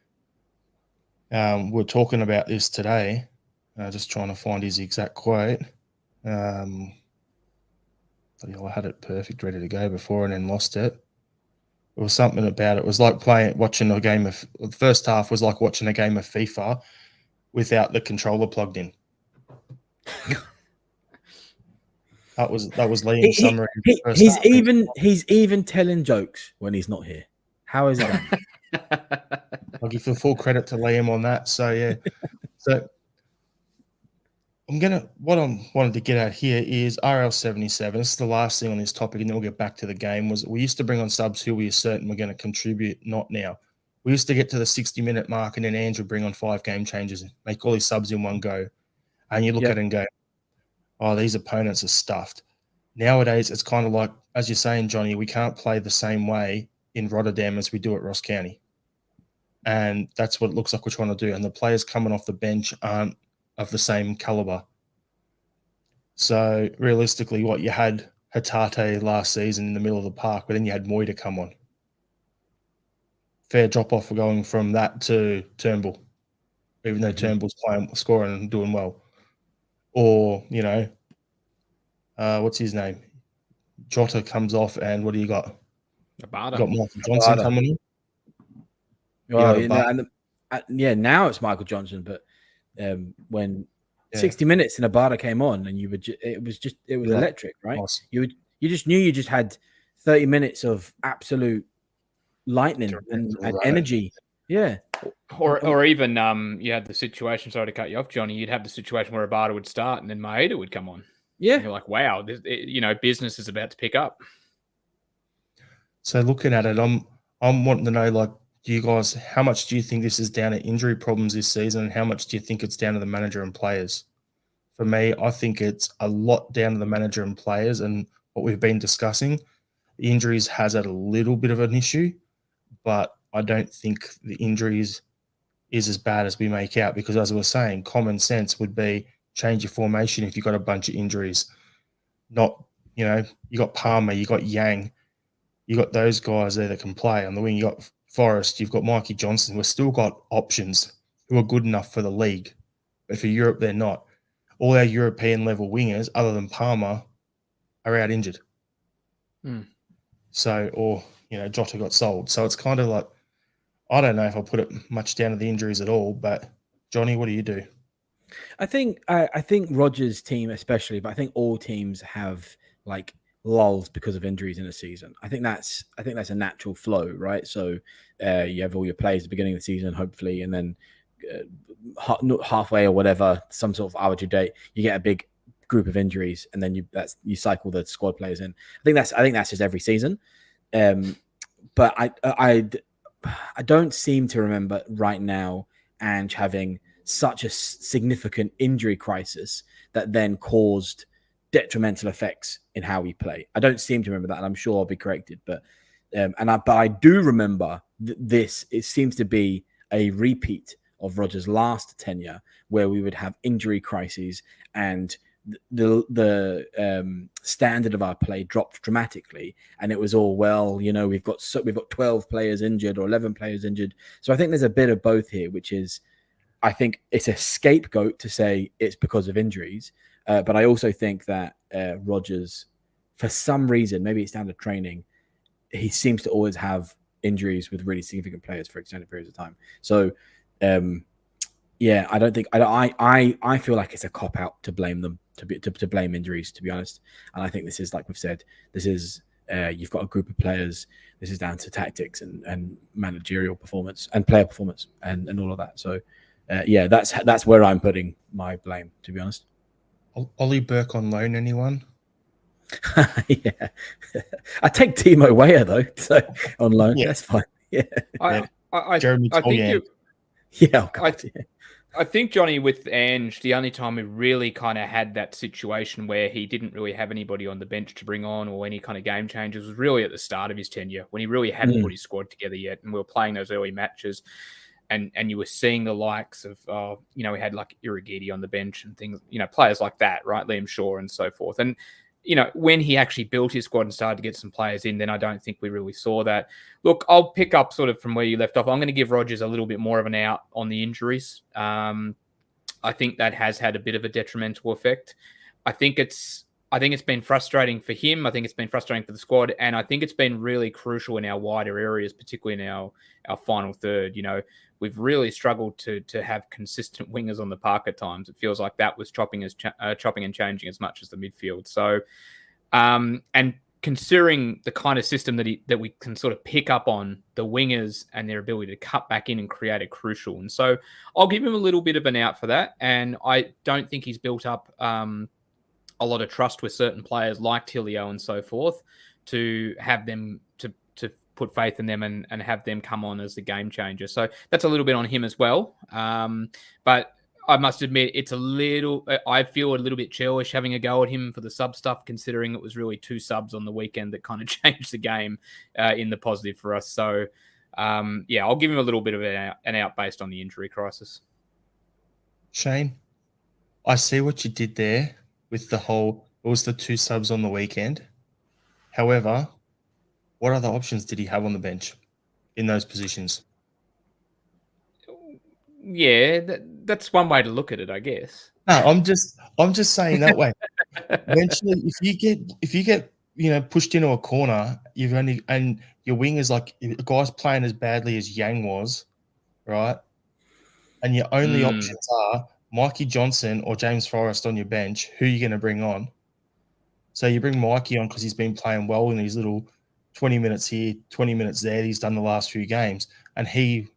we're talking about this today. Just trying to find his exact quote. I had it perfect, ready to go before, and then lost it. It was something about it was like watching a game of. The first half was like watching a game of FIFA without the controller plugged in. That was Liam's summary.
He's even telling jokes when he's not here. How is it?
I'll give the full credit to Liam on that. So yeah, so what I wanted to get at here is RL77. This is the last thing on this topic, and then we'll get back to the game. Was we used to bring on subs who we were certain were going to contribute, not now. We used to get to the 60-minute mark, and then Andrew bring on 5 game changes and make all his subs in one go. And you look at it and go, oh, these opponents are stuffed. Nowadays, it's kind of like, as you're saying, Johnny, we can't play the same way in Rotterdam as we do at Ross County. And that's what it looks like we're trying to do. And the players coming off the bench aren't of the same caliber. So realistically, what you had Hatate last season in the middle of the park, but then you had Moy to come on. Fair drop off for going from that to Turnbull, even though Turnbull's scoring and doing well. Or, what's his name? Jota comes off, and what do you got?
Abada.
You got Michael Johnson coming in.
Well, now it's Michael Johnson, but when 60 minutes and Abada came on, and it was electric, right? Awesome. You just knew you just had 30 minutes of absolute lightning and energy. Yeah.
Or even you had the situation, sorry to cut you off, Johnny, you'd have the situation where Abada would start and then Maeda would come on.
Yeah.
And you're like, wow, business is about to pick up.
So looking at it, I'm wanting to know, like, do you guys, how much do you think this is down to injury problems this season, and how much do you think it's down to the manager and players? For me, I think it's a lot down to the manager and players, and what we've been discussing. The injuries has had a little bit of an issue, but I don't think the injuries is as bad as we make out, because as I was saying, common sense would be change your formation if you've got a bunch of injuries. Not, you got Palmer, you got Yang, you got those guys there that can play. On the wing, you got Forrest, you've got Mikey Johnson. We've still got options who are good enough for the league, but for Europe, they're not. All our European level wingers, other than Palmer, are out injured. So, or, Jota got sold. So it's kind of like, I don't know if I'll put it much down to the injuries at all, but Johnny, what do you do?
I think Rodgers' team especially, but I think all teams have like lulls because of injuries in a season. I think that's a natural flow, right? So you have all your players at the beginning of the season, hopefully, and then halfway or whatever, some sort of arbitrary date, you get a big group of injuries, and then you cycle the squad players in. I think that's just every season. But I don't seem to remember right now Ange having such a significant injury crisis that then caused detrimental effects in how we play. I don't seem to remember that, and I'm sure I'll be corrected. But I do remember this. It seems to be a repeat of Rodgers' last tenure, where we would have injury crises and the standard of our play dropped dramatically, and it was all, we've got 12 players injured or 11 players injured. So I think there's a bit of both here, which is, I think it's a scapegoat to say it's because of injuries, but I also think that Rodgers, for some reason, maybe it's down to training, he seems to always have injuries with really significant players for extended periods of time. So I don't think I feel like it's a cop out to blame them, to blame injuries, to be honest. And I think this is, like we've said, this is You've got a group of players. This is down to tactics and managerial performance and player performance and all of that. So, that's where I'm putting my blame, to be honest.
Ollie Burke on loan, anyone?
Yeah, I take Timo Weah though, so on loan. That's fine. Yeah,
Jeremy Tolyan.
I think, Johnny, with Ange, the only time we really kind of had that situation where he didn't really have anybody on the bench to bring on or any kind of game changes was really at the start of his tenure, when he really hadn't put his squad together yet, and we were playing those early matches, and you were seeing the likes of, we had like Irrigidi on the bench and things, players like that, right? Liam Shaw and so forth. And when he actually built his squad and started to get some players in, then I don't think we really saw that. Look, I'll pick up sort of from where you left off. I'm going to give Rodgers a little bit more of an out on the injuries. I think that has had a bit of a detrimental effect. I think it's been frustrating for him. I think it's been frustrating for the squad. And I think it's been really crucial in our wider areas, particularly in our final third. We've really struggled to have consistent wingers on the park at times. It feels like that was chopping and changing as much as the midfield. So, and considering the kind of system that we can sort of pick up on, the wingers and their ability to cut back in and create a crucial. And so I'll give him a little bit of an out for that. And I don't think he's built up a lot of trust with certain players like Tilio and so forth to have them to put faith in them and have them come on as the game changer. So that's a little bit on him as well. But I must admit, I feel a little bit churlish having a go at him for the sub stuff, considering it was really 2 subs on the weekend that kind of changed the game in the positive for us. So I'll give him a little bit of an out based on the injury crisis.
Shane, I see what you did there with it was the 2 subs on the weekend. However, what other options did he have on the bench in those positions?
Yeah, that's one way to look at it, I guess.
No, I'm just saying that way. Eventually, if you get pushed into a corner, and your wing is like a guy's playing as badly as Yang was, right? And your only options are Mikey Johnson or James Forrest on your bench. Who are you going to bring on? So you bring Mikey on because he's been playing well in these little 20 minutes here, 20 minutes there. He's done the last few games, and he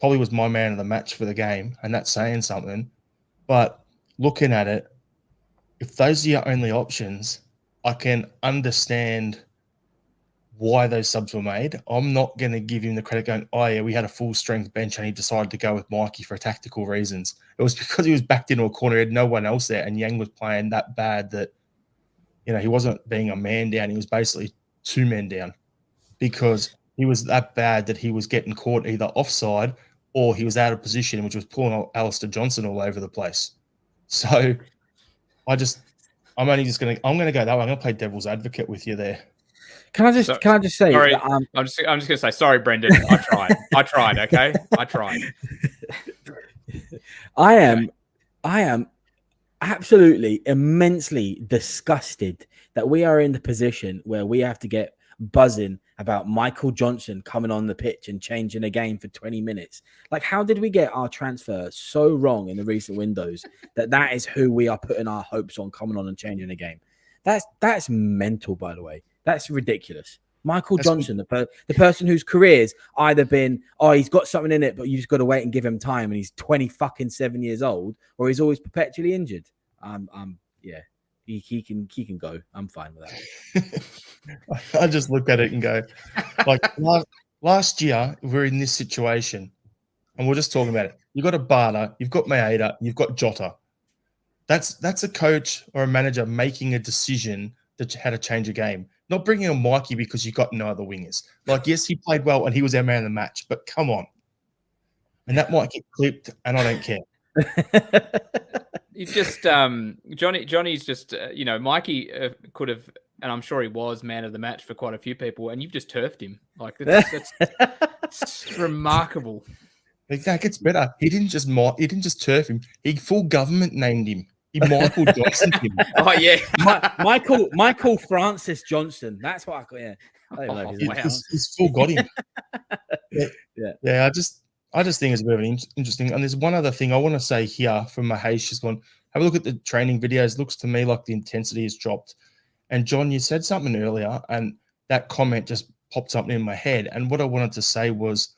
probably was my man of the match for the game, and that's saying something. But looking at it, if those are your only options, I can understand why those subs were made. I'm not going to give him the credit going, oh, yeah, we had a full-strength bench and he decided to go with Mikey for tactical reasons. It was because he was backed into a corner. He had no one else there, and Yang was playing that bad that, he wasn't being a man down. He was basically 2 men down because he was that bad that he was getting caught either offside or he was out of position, which was pulling Alistair Johnson all over the place. So I'm going to go that way. I'm going to play devil's advocate with you there.
Can I just say?
Sorry,
that,
I'm just going to say sorry, Brendan. I tried. Okay, I tried.
I am absolutely immensely disgusted that we are in the position where we have to get buzzing about Michael Johnson coming on the pitch and changing a game for 20 minutes. Like, how did we get our transfer so wrong in the recent windows that is who we are putting our hopes on coming on and changing the game? That's mental, by the way. That's ridiculous. Michael Johnson, the person whose career's either been, he's got something in it, but you just got to wait and give him time, and he's 27 years old, or he's always perpetually injured. He can go. I'm fine with
that. I just look at it and go, like last year we're in this situation, and we're just talking about it. You've got Abada, you've got Maeda, you've got Jota. That's a coach or a manager making a decision how to change a game. Not bringing on Mikey because you got no other wingers. Like, yes, he played well and he was our man of the match, but come on. And that might get clipped, and I don't care.
He's just Johnny's just Mikey could have, and I'm sure he was man of the match for quite a few people, and you've just turfed him. Like, that's remarkable.
That gets better. He didn't just turf him. He full government named him. He Michael Johnson him.
Oh yeah,
Michael Francis Johnson. That's what I call. Yeah,
he's full got him. Yeah. I just think it's a bit of an interesting. And there's one other thing I want to say here from Mahesh. She's gone, have a look at the training videos. Looks to me like the intensity has dropped. And John, you said something earlier, and that comment just popped something in my head. And what I wanted to say was,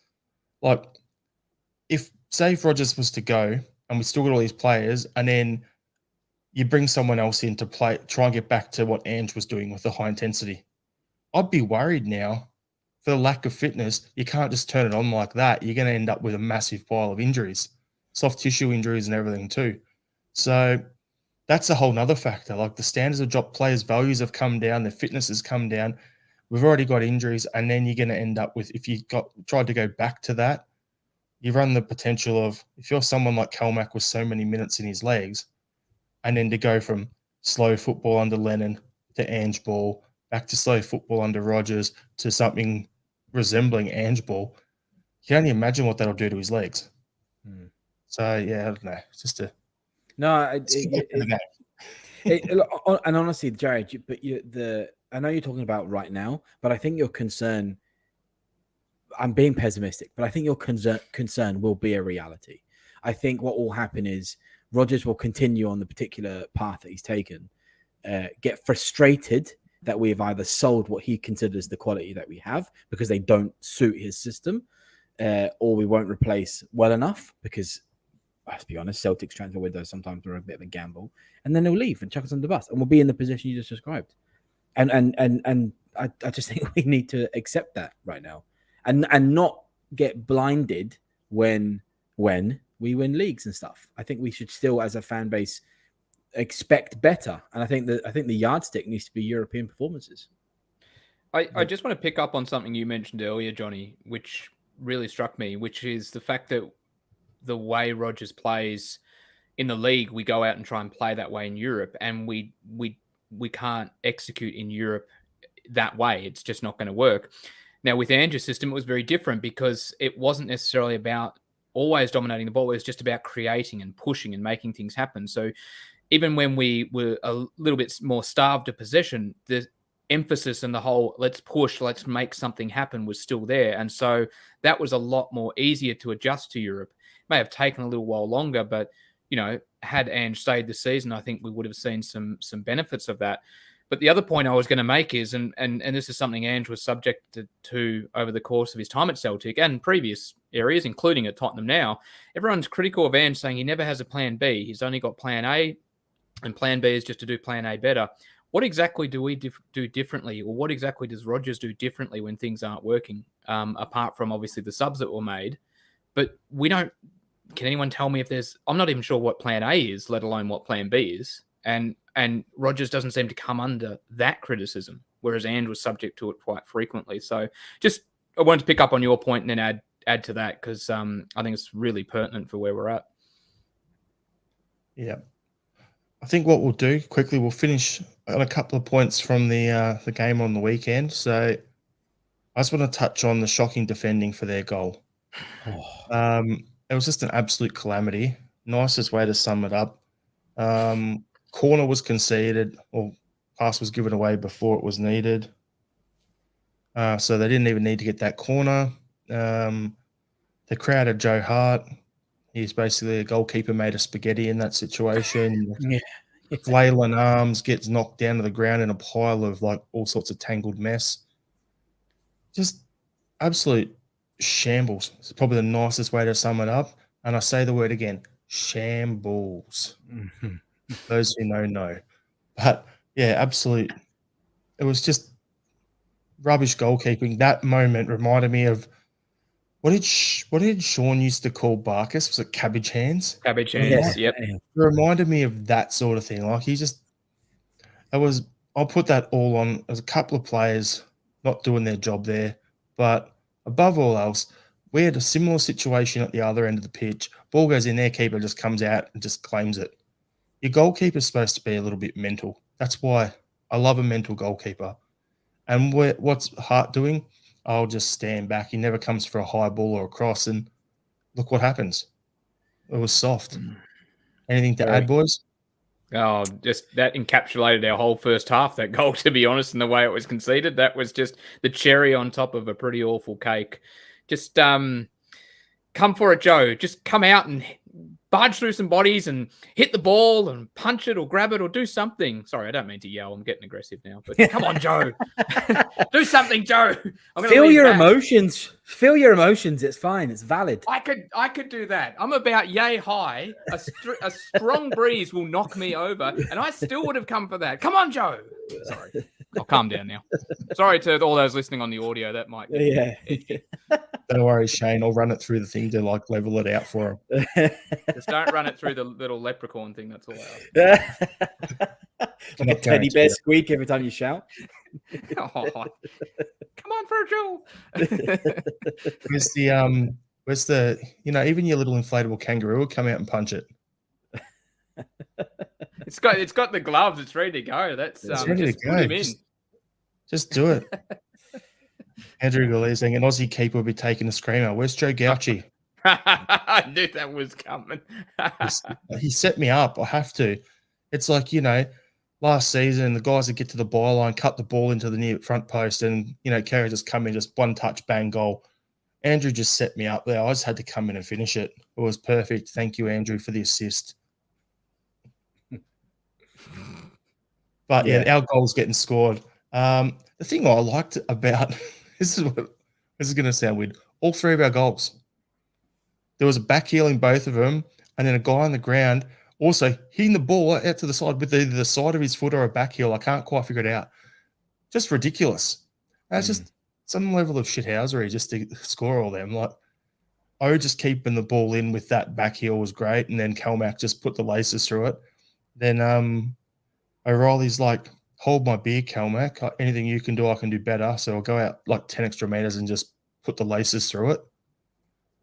like, if Rodgers was to go and we still got all these players, and then you bring someone else in to play, try and get back to what Ange was doing with the high intensity, I'd be worried now for the lack of fitness. You can't just turn it on like that. You're going to end up with a massive pile of injuries, soft tissue injuries and everything too. So that's a whole nother factor. Like, the standards of job players' values have come down, their fitness has come down. We've already got injuries, and then you're going to end up with, if you tried to go back to that, you run the potential of, if you're someone like Kelmack with so many minutes in his legs, and then to go from slow football under Lennon to Ange ball, back to slow football under Rodgers to something resembling Ange ball, you can only imagine what that'll do to his legs. So, yeah, I don't know. It's just a...
No, and honestly, Jared, but I know you're talking about right now, but I think your concern, I'm being pessimistic, but I think your concern will be a reality. I think what will happen is Rodgers will continue on the particular path that he's taken, get frustrated that we've either sold what he considers the quality that we have because they don't suit his system, or we won't replace well enough because, let's be honest, Celtic's transfer windows sometimes are a bit of a gamble, and then they'll leave and chuck us on the bus, and we'll be in the position you just described. And I just think we need to accept that right now, and not get blinded when we win leagues and stuff. I think we should still, as a fan base, expect better, and I think the yardstick needs to be European performances.
I just want to pick up on something you mentioned earlier, Johnny, which really struck me, which is the fact that the way Rodgers plays in the league, we go out and try and play that way in Europe, and we can't execute in Europe that way. It's just not going to work. Now, with Ange's system, it was very different because it wasn't necessarily about always dominating the ball. It was just about creating and pushing and making things happen. So even when we were a little bit more starved of possession, the emphasis and the whole let's push, let's make something happen was still there. And so that was a lot more easier to adjust to Europe. It may have taken a little while longer, but, you know, had Ange stayed this season, I think we would have seen some benefits of that. But the other point I was going to make is, and this is something Ange was subjected to over the course of his time at Celtic and previous areas, including at Tottenham now, everyone's critical of Ange, saying he never has a plan B. He's only got plan A, and plan B is just to do plan A better. What exactly do we do differently, or what exactly does Rodgers do differently when things aren't working, apart from obviously the subs that were made? But we don't... Can anyone tell me if there's... I'm not even sure what plan A is, let alone what plan B is. And Rodgers doesn't seem to come under that criticism, whereas Ange was subject to it quite frequently. So just, I wanted to pick up on your point and then add to that, because I think it's really pertinent for where we're at.
Yeah. I think what we'll do quickly, we'll finish on a couple of points from the game on the weekend. So I just want to touch on the shocking defending for their goal. It was just an absolute calamity. Nicest way to sum it up. Corner was conceded, or pass was given away before it was needed. So they didn't even need to get that corner. They crowded Joe Hart. He's basically a goalkeeper made of spaghetti in that situation.
Yeah.
Flailing arms, gets knocked down to the ground in a pile of like all sorts of tangled mess. Just absolute shambles. It's probably the nicest way to sum it up. And I say the word again, shambles.
Mm-hmm.
Those who know. But yeah, absolute. It was just rubbish goalkeeping. That moment reminded me of what did Sean used to call Barkas? Was it cabbage hands?
Cabbage hands, yep.
It reminded me of that sort of thing. Like I'll put that all on as a couple of players not doing their job there. But above all else, we had a similar situation at the other end of the pitch. Ball goes in there, keeper just comes out and just claims it. Your goalkeeper's supposed to be a little bit mental. That's why I love a mental goalkeeper. And what's Hart doing? I'll just stand back. He never comes for a high ball or a cross, and look what happens. It was soft. Anything to add, boys?
Oh, just that encapsulated our whole first half, that goal, to be honest, and the way it was conceded. That was just the cherry on top of a pretty awful cake. Just come for it, Joe. Just come out and barge through some bodies and hit the ball and punch it or grab it or do something. Sorry, I don't mean to yell. I'm getting aggressive now. But come on, Joe. Do something, Joe.
Feel your emotions. Feel your emotions. It's fine. It's valid.
I could do that. I'm about yay high. A strong breeze will knock me over, and I still would have come for that. Come on, Joe. Sorry. I'll calm down now. Sorry to all those listening on the audio. That might
yeah.
Don't worry, Shane. I'll run it through the thing to like level it out for him.
Just don't run it through the little leprechaun thing. That's all I ask.
Like a teddy bear squeak every time you shout.
Oh, come on, Virgil.
Where's the even your little inflatable kangaroo will come out and punch it.
It's got the gloves. It's ready to go. That's ready to go. Put him in.
Just do it. Andrew Goulet saying an Aussie keeper will be taking a screamer. Where's Joe Gauchi?
I knew that was coming.
He set me up. I have to. It's like, last season, the guys that get to the byline, cut the ball into the near front post, and, Kerry just come in, just one touch, bang, goal. Andrew just set me up there. I just had to come in and finish it. It was perfect. Thank you, Andrew, for the assist. But, yeah, our goal's getting scored. The thing I liked about this is going to sound weird. All three of our goals. There was a back heel in both of them, and then a guy on the ground also hitting the ball out to the side with either the side of his foot or a back heel. I can't quite figure it out. Just ridiculous. That's just some level of shithousery just to score all them. Like, just keeping the ball in with that back heel was great, and then Calmac just put the laces through it. Then O'Reilly's like, hold my beer, Calmac. Anything you can do, I can do better. So I'll go out like 10 extra meters and just put the laces through it.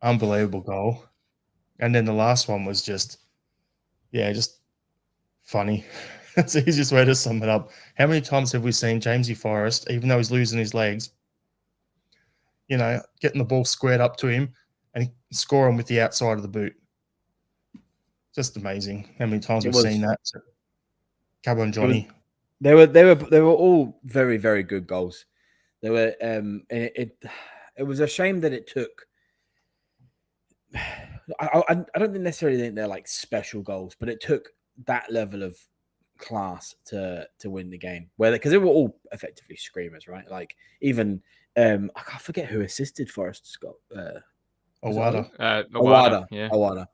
Unbelievable goal. And then the last one was just funny. That's the easiest way to sum it up. How many times have we seen Jamesy Forrest, even though he's losing his legs, getting the ball squared up to him and score him with the outside of the boot? Just amazing how many times we've seen that. So, come on, Johnny.
They were all very, very good goals. They were it was a shame that it took. I don't necessarily think they're like special goals, but it took that level of class to win the game. Because they were all effectively screamers, right? Like even I can't forget who assisted Forrest's goal.
Awada.
Yeah.
Awada.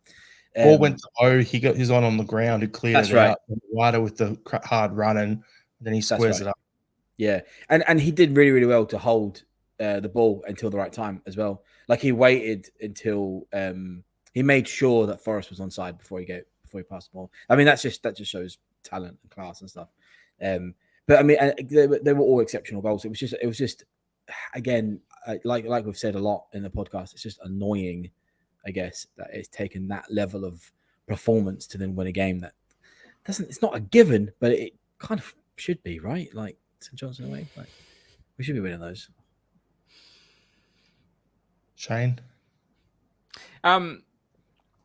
Ball went to O. He got his on the ground. Who cleared it out. Awada with the hard running. And then he squares it up.
Yeah, and he did really, really well to hold the ball until the right time as well. Like he waited until he made sure that Forrest was onside before he passed the ball. I mean, that just shows talent and class and stuff. But I mean, they were all exceptional goals. It was just again, like we've said a lot in the podcast, it's just annoying, I guess, that it's taken that level of performance to then win a game that doesn't. It's not a given, but it kind of should be, right? Like St Johnstone away, like we should be winning those.
Shane,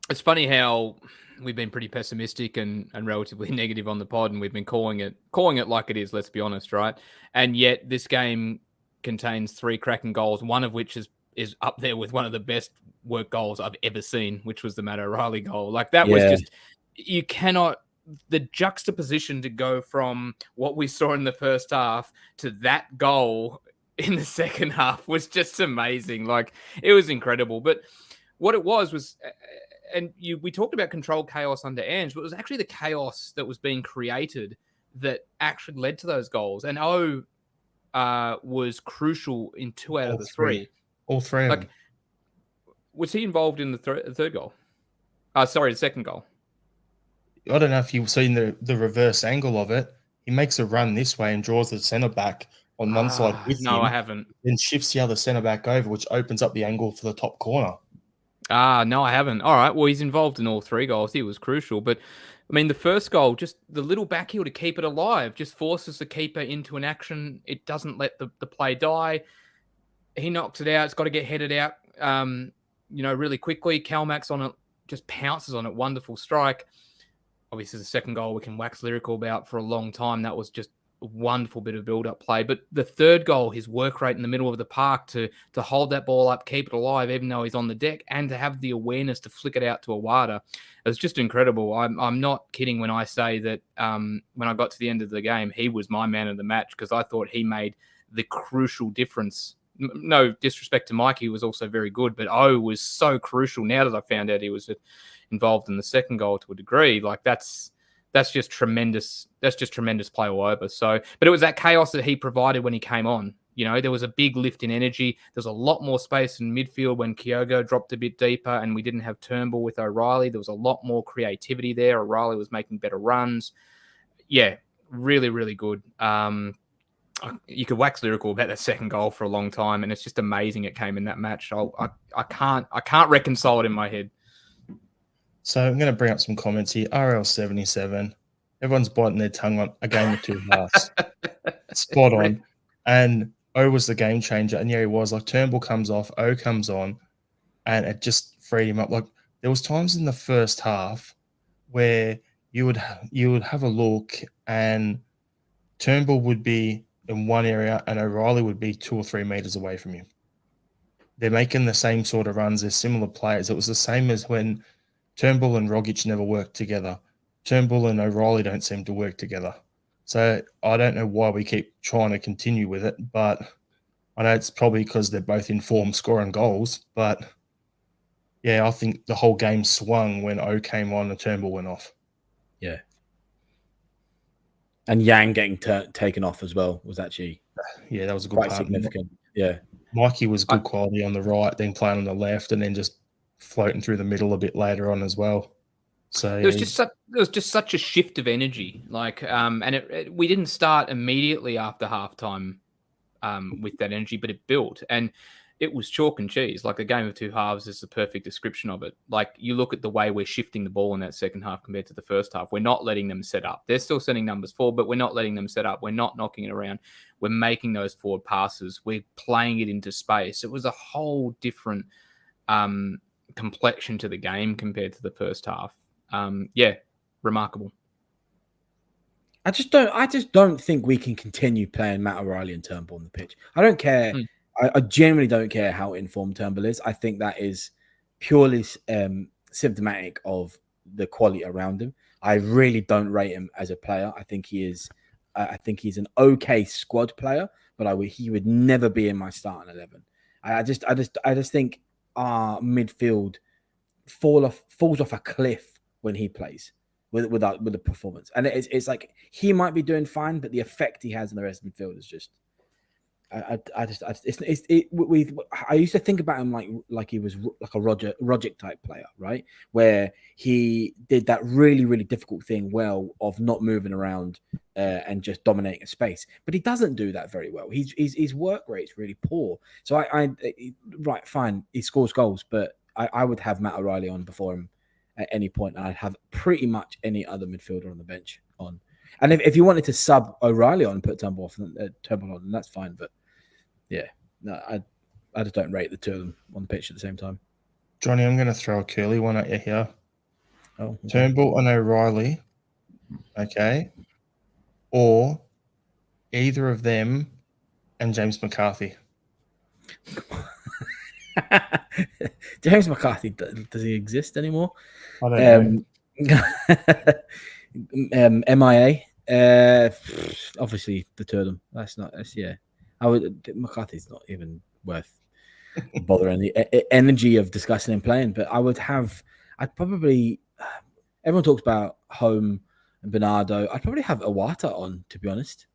it's funny how we've been pretty pessimistic and relatively negative on the pod, and we've been calling it like it is. Let's be honest, right? And yet this game contains 3 cracking goals, one of which is up there with one of the best work goals I've ever seen, which was the Matt O'Reilly goal. Like that was just, you cannot, the juxtaposition to go from what we saw in the first half to that goal in the second half was just amazing. Like it was incredible. But what it was, and we talked about controlled chaos under Ange, but it was actually the chaos that was being created that actually led to those goals. And was crucial in 2 out of the 3.
All 3 of them.
Was he involved in the third goal? The second goal.
I don't know if you've seen the reverse angle of it. He makes a run this way and draws the centre back on one side with him.
No, I haven't.
Then shifts the other centre back over, which opens up the angle for the top corner.
No, I haven't. All right. Well, he's involved in all 3 goals. He was crucial. But, I mean, the first goal, just the little back heel to keep it alive, just forces the keeper into an action. It doesn't let the play die. He knocks it out. It's got to get headed out, really quickly. Calmax on it, just pounces on it. Wonderful strike. Obviously, the second goal we can wax lyrical about for a long time. That was just wonderful bit of build-up play. But the third goal, his work rate in the middle of the park to hold that ball up, keep it alive, even though he's on the deck, and to have the awareness to flick it out to Awada, it was just incredible. I'm not kidding when I say that when I got to the end of the game, he was my man of the match, because I thought he made the crucial difference. No disrespect to Mike, he was also very good, but O was so crucial. Now that I found out he was involved in the second goal to a degree, like that's just tremendous. That's just tremendous play all over. So, but it was that chaos that he provided when he came on. You know, there was a big lift in energy. There's a lot more space in midfield when Kyogo dropped a bit deeper and we didn't have Turnbull with O'Reilly. There was a lot more creativity there. O'Reilly was making better runs. Yeah, really, really good. You could wax lyrical about that second goal for a long time, and it's just amazing it came in that match. I can't reconcile it in my head.
So I'm going to bring up some comments here. RL77, everyone's biting their tongue on a game of two halves. Spot on. And O was the game changer, and yeah, he was. Like, Turnbull comes off, O comes on, and it just freed him up. Like, there was times in the first half where you would have a look, and Turnbull would be in one area, and O'Reilly would be 2 or 3 meters away from you. They're making the same sort of runs. They're similar players. It was the same as when Turnbull and Rogic never worked together. Turnbull and O'Reilly don't seem to work together. So I don't know why we keep trying to continue with it, but I know it's probably because they're both in form scoring goals. But yeah, I think the whole game swung when O came on and Turnbull went off.
Yeah. And Yang getting taken off as well was actually
that was a good
quite
part.
Significant. Yeah.
Mikey was good quality on the right, then playing on the left, and then just floating through the middle a bit later on as well. So
there was just such a shift of energy, like, and we didn't start immediately after halftime with that energy, but it built, and it was chalk and cheese. Like, the game of two halves is the perfect description of it. Like, you look at the way we're shifting the ball in that second half compared to the first half. We're not letting them set up. They're still sending numbers forward, but we're not letting them set up. We're not knocking it around. We're making those forward passes. We're playing it into space. It was a whole different complexion to the game compared to the first half. Remarkable.
I just don't think we can continue playing Matt O'Reilly and Turnbull on the pitch. I don't care. I genuinely don't care how informed Turnbull is. I think that is purely symptomatic of the quality around him. I really don't rate him as a player. I think he's an okay squad player, but he would never be in my starting 11. I just think our midfield falls off a cliff when he plays with the performance, and it's like he might be doing fine, but the effect he has on the rest of the midfield is just. I used to think about him like he was like a Rogic type player, right? Where he did that really, really difficult thing well of not moving around and just dominating a space. But he doesn't do that very well. His work rate's really poor. So right, fine, he scores goals, but I would have Matt O'Reilly on before him at any point. And I'd have pretty much any other midfielder on the bench on. And if you wanted to sub O'Reilly on and put Turnbull on, then that's fine. But yeah, no, I just don't rate the two of them on the pitch at the same time.
Johnny, I'm going to throw a curly one at you here.
Oh, okay.
Turnbull and O'Reilly, okay, or either of them and James McCarthy.
James McCarthy, does he exist anymore?
I don't know.
MIA. Obviously the two of them. McCarthy's not even worth bothering the energy of discussing and playing. But I'd probably. Everyone talks about Home and Bernardo. I'd probably have Awata on, to be honest.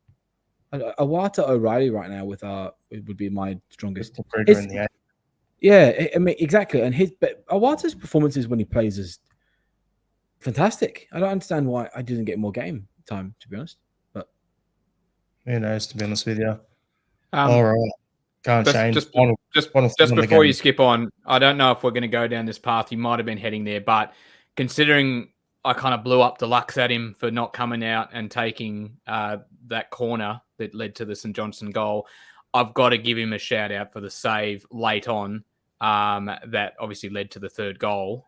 Awata O'Reilly right now would be my strongest. Yeah, I mean, exactly. And but Awata's performances when he plays is fantastic. I don't understand why I didn't get more game time, to be honest. But
who knows, to be honest with you. All right. Go on, Shane.
Just before you skip on, I don't know if we're going to go down this path. You might have been heading there, but considering I kind of blew up deluxe at him for not coming out and taking that corner that led to the St Johnstone goal, I've got to give him a shout out for the save late on that obviously led to the third goal.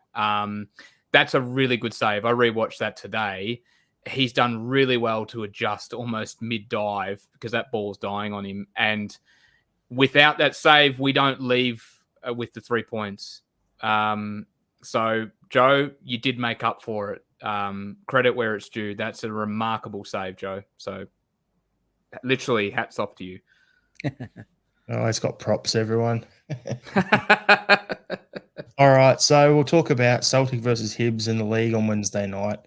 That's a really good save. I rewatched that today. he's done really well to adjust almost mid-dive because that ball's dying on him. And without that save, we don't leave with the 3 points. So, Joe, you did make up for it. Credit where it's due. That's a remarkable save, Joe. So, literally, hats off to you.
Oh, it's got props, everyone. All right, so we'll talk about Celtic versus Hibs in the league on Wednesday night.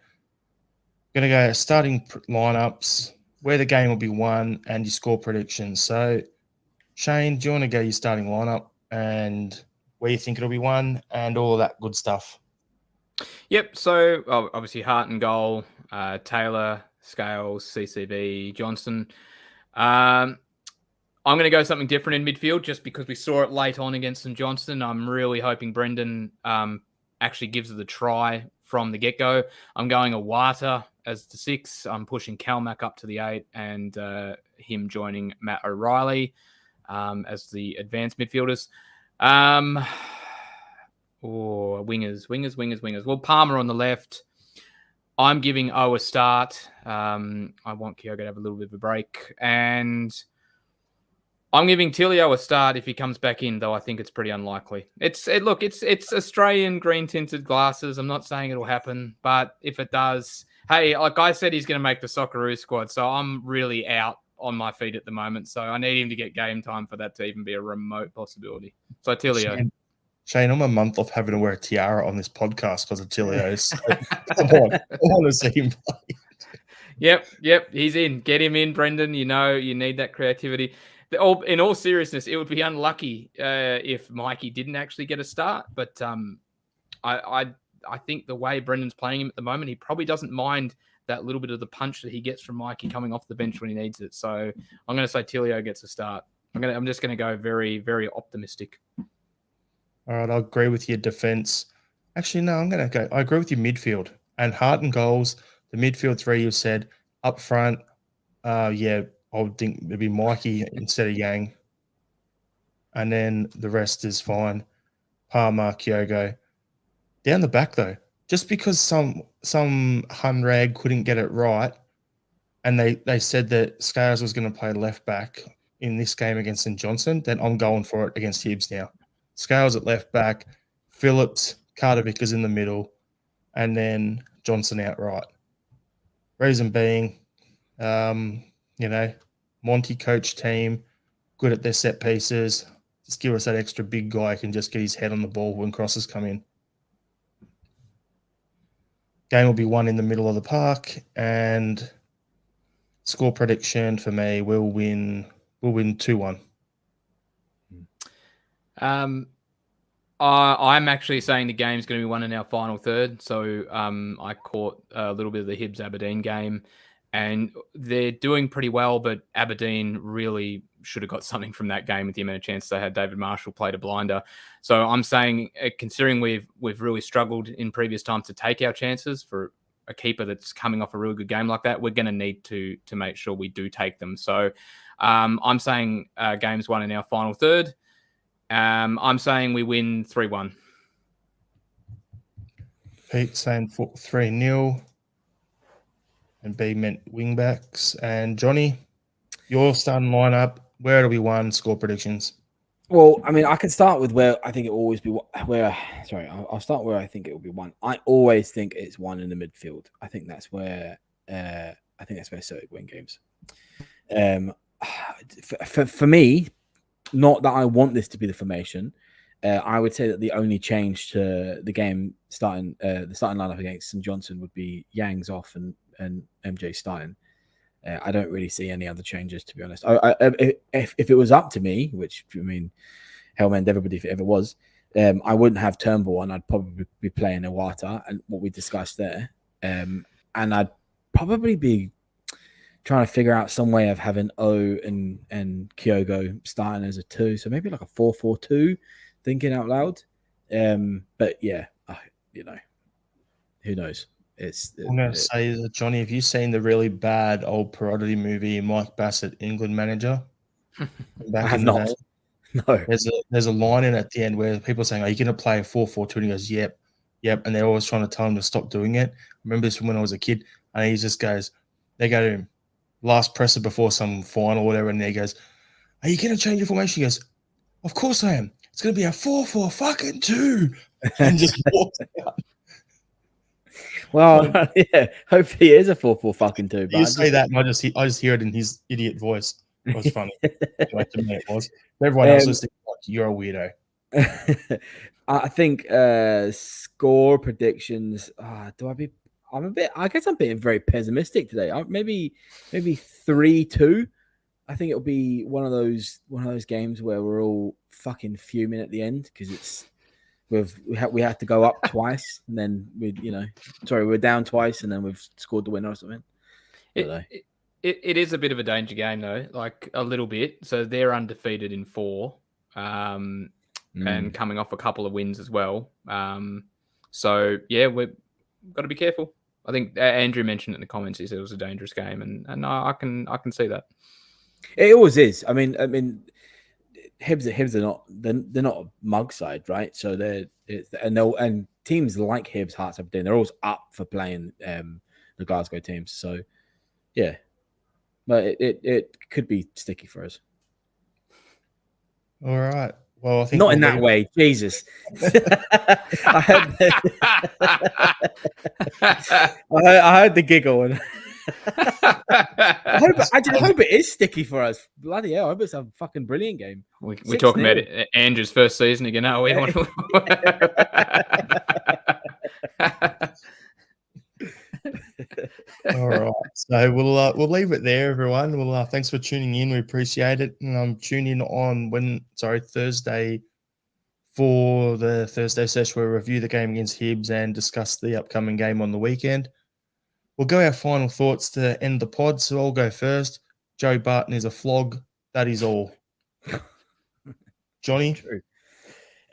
Going to go starting lineups, where the game will be won, and your score predictions. So, Shane, do you want to go your starting lineup and where you think it'll be won and all that good stuff?
Yep. So, obviously, Hart and goal, Taylor, Scales, CCB, Johnston. I'm going to go something different in midfield just because we saw it late on against St Johnstone. I'm really hoping Brendan actually gives it a try from the get-go. I'm going Awata as the 6. I'm pushing Calmac up to the 8 and him joining Matt O'Reilly as the advanced midfielders. Wingers. Well, Palmer on the left. I'm giving O a start. I want Kyogo to have a little bit of a break. And I'm giving Tilio a start if he comes back in, though I think it's pretty unlikely. It's Australian green tinted glasses. I'm not saying it'll happen, but if it does, hey, like I said, he's going to make the Socceroos squad, so I'm really out on my feet at the moment. So I need him to get game time for that to even be a remote possibility. So Tilio.
Shane, I'm a month off having to wear a tiara on this podcast because of Tilio. So come on, I want to see him play.
Yep, he's in. Get him in, Brendan. You know you need that creativity. In all seriousness, it would be unlucky if Mikey didn't actually get a start. But I think the way Brendan's playing him at the moment, he probably doesn't mind that little bit of the punch that he gets from Mikey coming off the bench when he needs it. So I'm going to say Tilio gets a start. I'm just going to go very, very optimistic.
All right, I agree with your defense. Actually, no, I agree with your midfield and Hart and goals. The midfield 3 you said up front. I would think it'd be Mikey instead of Yang. And then the rest is fine. Palmer, Kyogo. Down the back, though, just because some Hunrag couldn't get it right, and they said that Scales was going to play left back in this game against St Johnstone, then I'm going for it against Hibs now. Scales at left back, Phillips, Carter Vickers in the middle, and then Johnson out right. Reason being, Monty coach team, good at their set pieces. Just give us that extra big guy who can just get his head on the ball when crosses come in. Game will be won in the middle of the park, and score prediction for me, we'll win 2-1.
I'm actually saying the game's going to be won in our final third. So I caught a little bit of the Hibs Aberdeen game, and they're doing pretty well, but Aberdeen really should have got something from that game with the amount of chances they had. David Marshall played a blinder. So I'm saying, considering we've really struggled in previous times to take our chances for a keeper that's coming off a really good game like that, we're going to need to make sure we do take them. So I'm saying game's won in our final third. I'm saying we win 3-1.
Pete saying 3-0. And B meant wingbacks. And Johnny, your starting lineup, where it'll be won, score predictions.
Well, I mean, I can start with where I think it will always be. I'll start where I think it will be won. I always think it's one in the midfield. I think that's where Celtic win games. For me, not that I want this to be the formation. I would say that the only change to the game the starting lineup against St Johnstone would be Yang's off and MJ starting. I don't really see any other changes, to be honest. If it was up to me, which, I mean, hell mend everybody if it ever was, I wouldn't have Turnbull and I'd probably be playing Iwata and what we discussed there. And I'd probably be trying to figure out some way of having O and Kyogo starting as a 2. So maybe like a 4-4-2, thinking out loud. But yeah, who knows?
I'm going to say that, Johnny, have you seen the really bad old parody movie, Mike Bassett, England Manager?
I have not. No.
There's a line in at the end where people are saying, are you going to play a 4-4-2? And he goes, yep. And they're always trying to tell him to stop doing it. I remember this from when I was a kid. and he just goes, they go to him, last presser before some final or whatever, and he goes, "Are you going to change your formation?" He goes, "Of course I am. It's going to be a 4-4-2," and just walks out.
Well, yeah, hopefully it is a 4-4-2.
You say that, and I just hear it in his idiot voice. It was funny. Anyway, to me, it was. Everyone else listening, like, you're a weirdo.
I think score predictions. I guess I'm being very pessimistic today. Maybe 3-2. I think it'll be one of those games where we're all fucking fuming at the end because we had to go up twice and then we're down twice and then we've scored the winner or something.
It is a bit of a danger game though, like a little bit. So they're undefeated in 4, and coming off a couple of wins as well. So yeah, we've got to be careful. I think Andrew mentioned it in the comments. He said it was a dangerous game, and I can see that.
It always is. I mean, Hibs are not they're not a mug side, right? So and teams like Hibs, Hearts, Aberdeen, they're always up for playing the Glasgow teams. So yeah, but it could be sticky for us.
All right. Well, I think
not in that way. Jesus, I heard the giggle and. I hope it is sticky for us. Bloody hell! I hope it's a fucking brilliant game.
We're talking about Andrew's first season again. No, we want.
All right, so we'll leave it there, everyone. Well, thanks for tuning in. We appreciate it. And tune in on Thursday for the Thursday session where we review the game against Hibs and discuss the upcoming game on the weekend. We'll go our final thoughts to end the pod, so I'll go first. Joe Barton is a flog. That is all. Johnny?
True.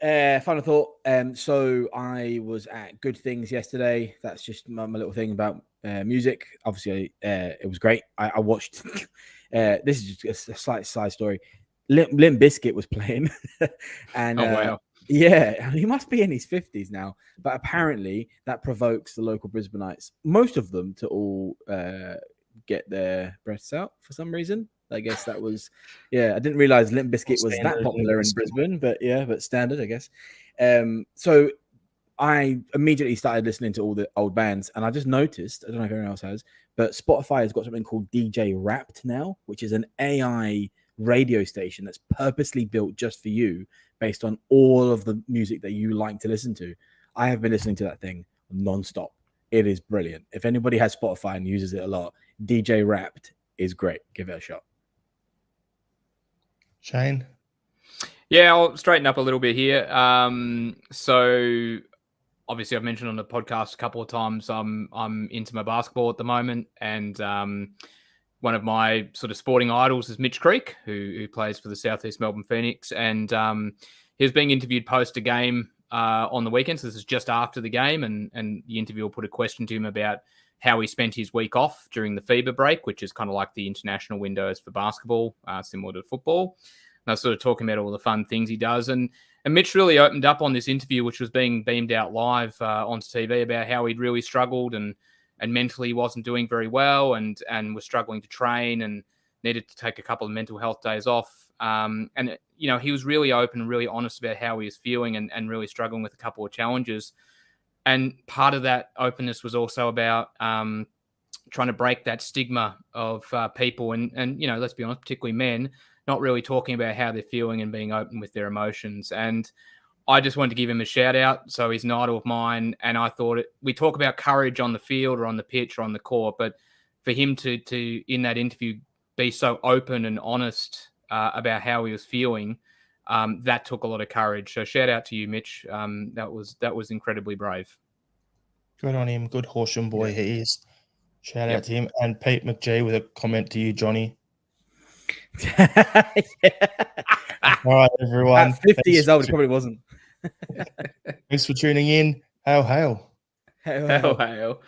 Final thought. So I was at Good Things yesterday. That's just my little thing about music. Obviously, it was great. I watched. This is just a slight side story. Limp Bizkit was playing. And,
wow.
Yeah, he must be in his 50s now. But apparently that provokes the local Brisbaneites, most of them, to all get their breasts out for some reason. I guess that was, I didn't realize Limp Bizkit was that popular in Brisbane, but standard, I guess. So I immediately started listening to all the old bands, and I just noticed, I don't know if anyone else has, but Spotify has got something called DJ Wrapped now, which is an AI radio station that's purposely built just for you based on all of the music that you like to listen to. I have been listening to that thing nonstop. It is brilliant. If anybody has Spotify and uses it a lot, DJ Wrapped is great. Give it a shot.
Shane?
Yeah, I'll straighten up a little bit here. So obviously I've mentioned on the podcast a couple of times I'm into my basketball at the moment, and one of my sort of sporting idols is Mitch Creek, who plays for the Southeast Melbourne Phoenix, and he was being interviewed post a game on the weekend. So this is just after the game, and the interviewer put a question to him about how he spent his week off during the FIBA break, which is kind of like the international windows for basketball, similar to football. And I was sort of talking about all the fun things he does, and Mitch really opened up on this interview, which was being beamed out live onto TV, about how he'd really struggled and mentally wasn't doing very well, and was struggling to train and needed to take a couple of mental health days off. And, he was really open and really honest about how he was feeling and really struggling with a couple of challenges. And part of that openness was also about trying to break that stigma of people and, let's be honest, particularly men, not really talking about how they're feeling and being open with their emotions. And I just wanted to give him a shout out. So he's an idol of mine. And I thought we talk about courage on the field or on the pitch or on the court, but for him to in that interview, be so open and honest about how he was feeling, that took a lot of courage. So shout out to you, Mitch. That was incredibly brave.
Good on him. Good Horsham boy he is. Shout out to him. And Pete McGee with a comment to you, Johnny. All right, everyone.
At 50 years old, he probably wasn't.
Thanks for tuning in. Hail, hail.
Hail, hail.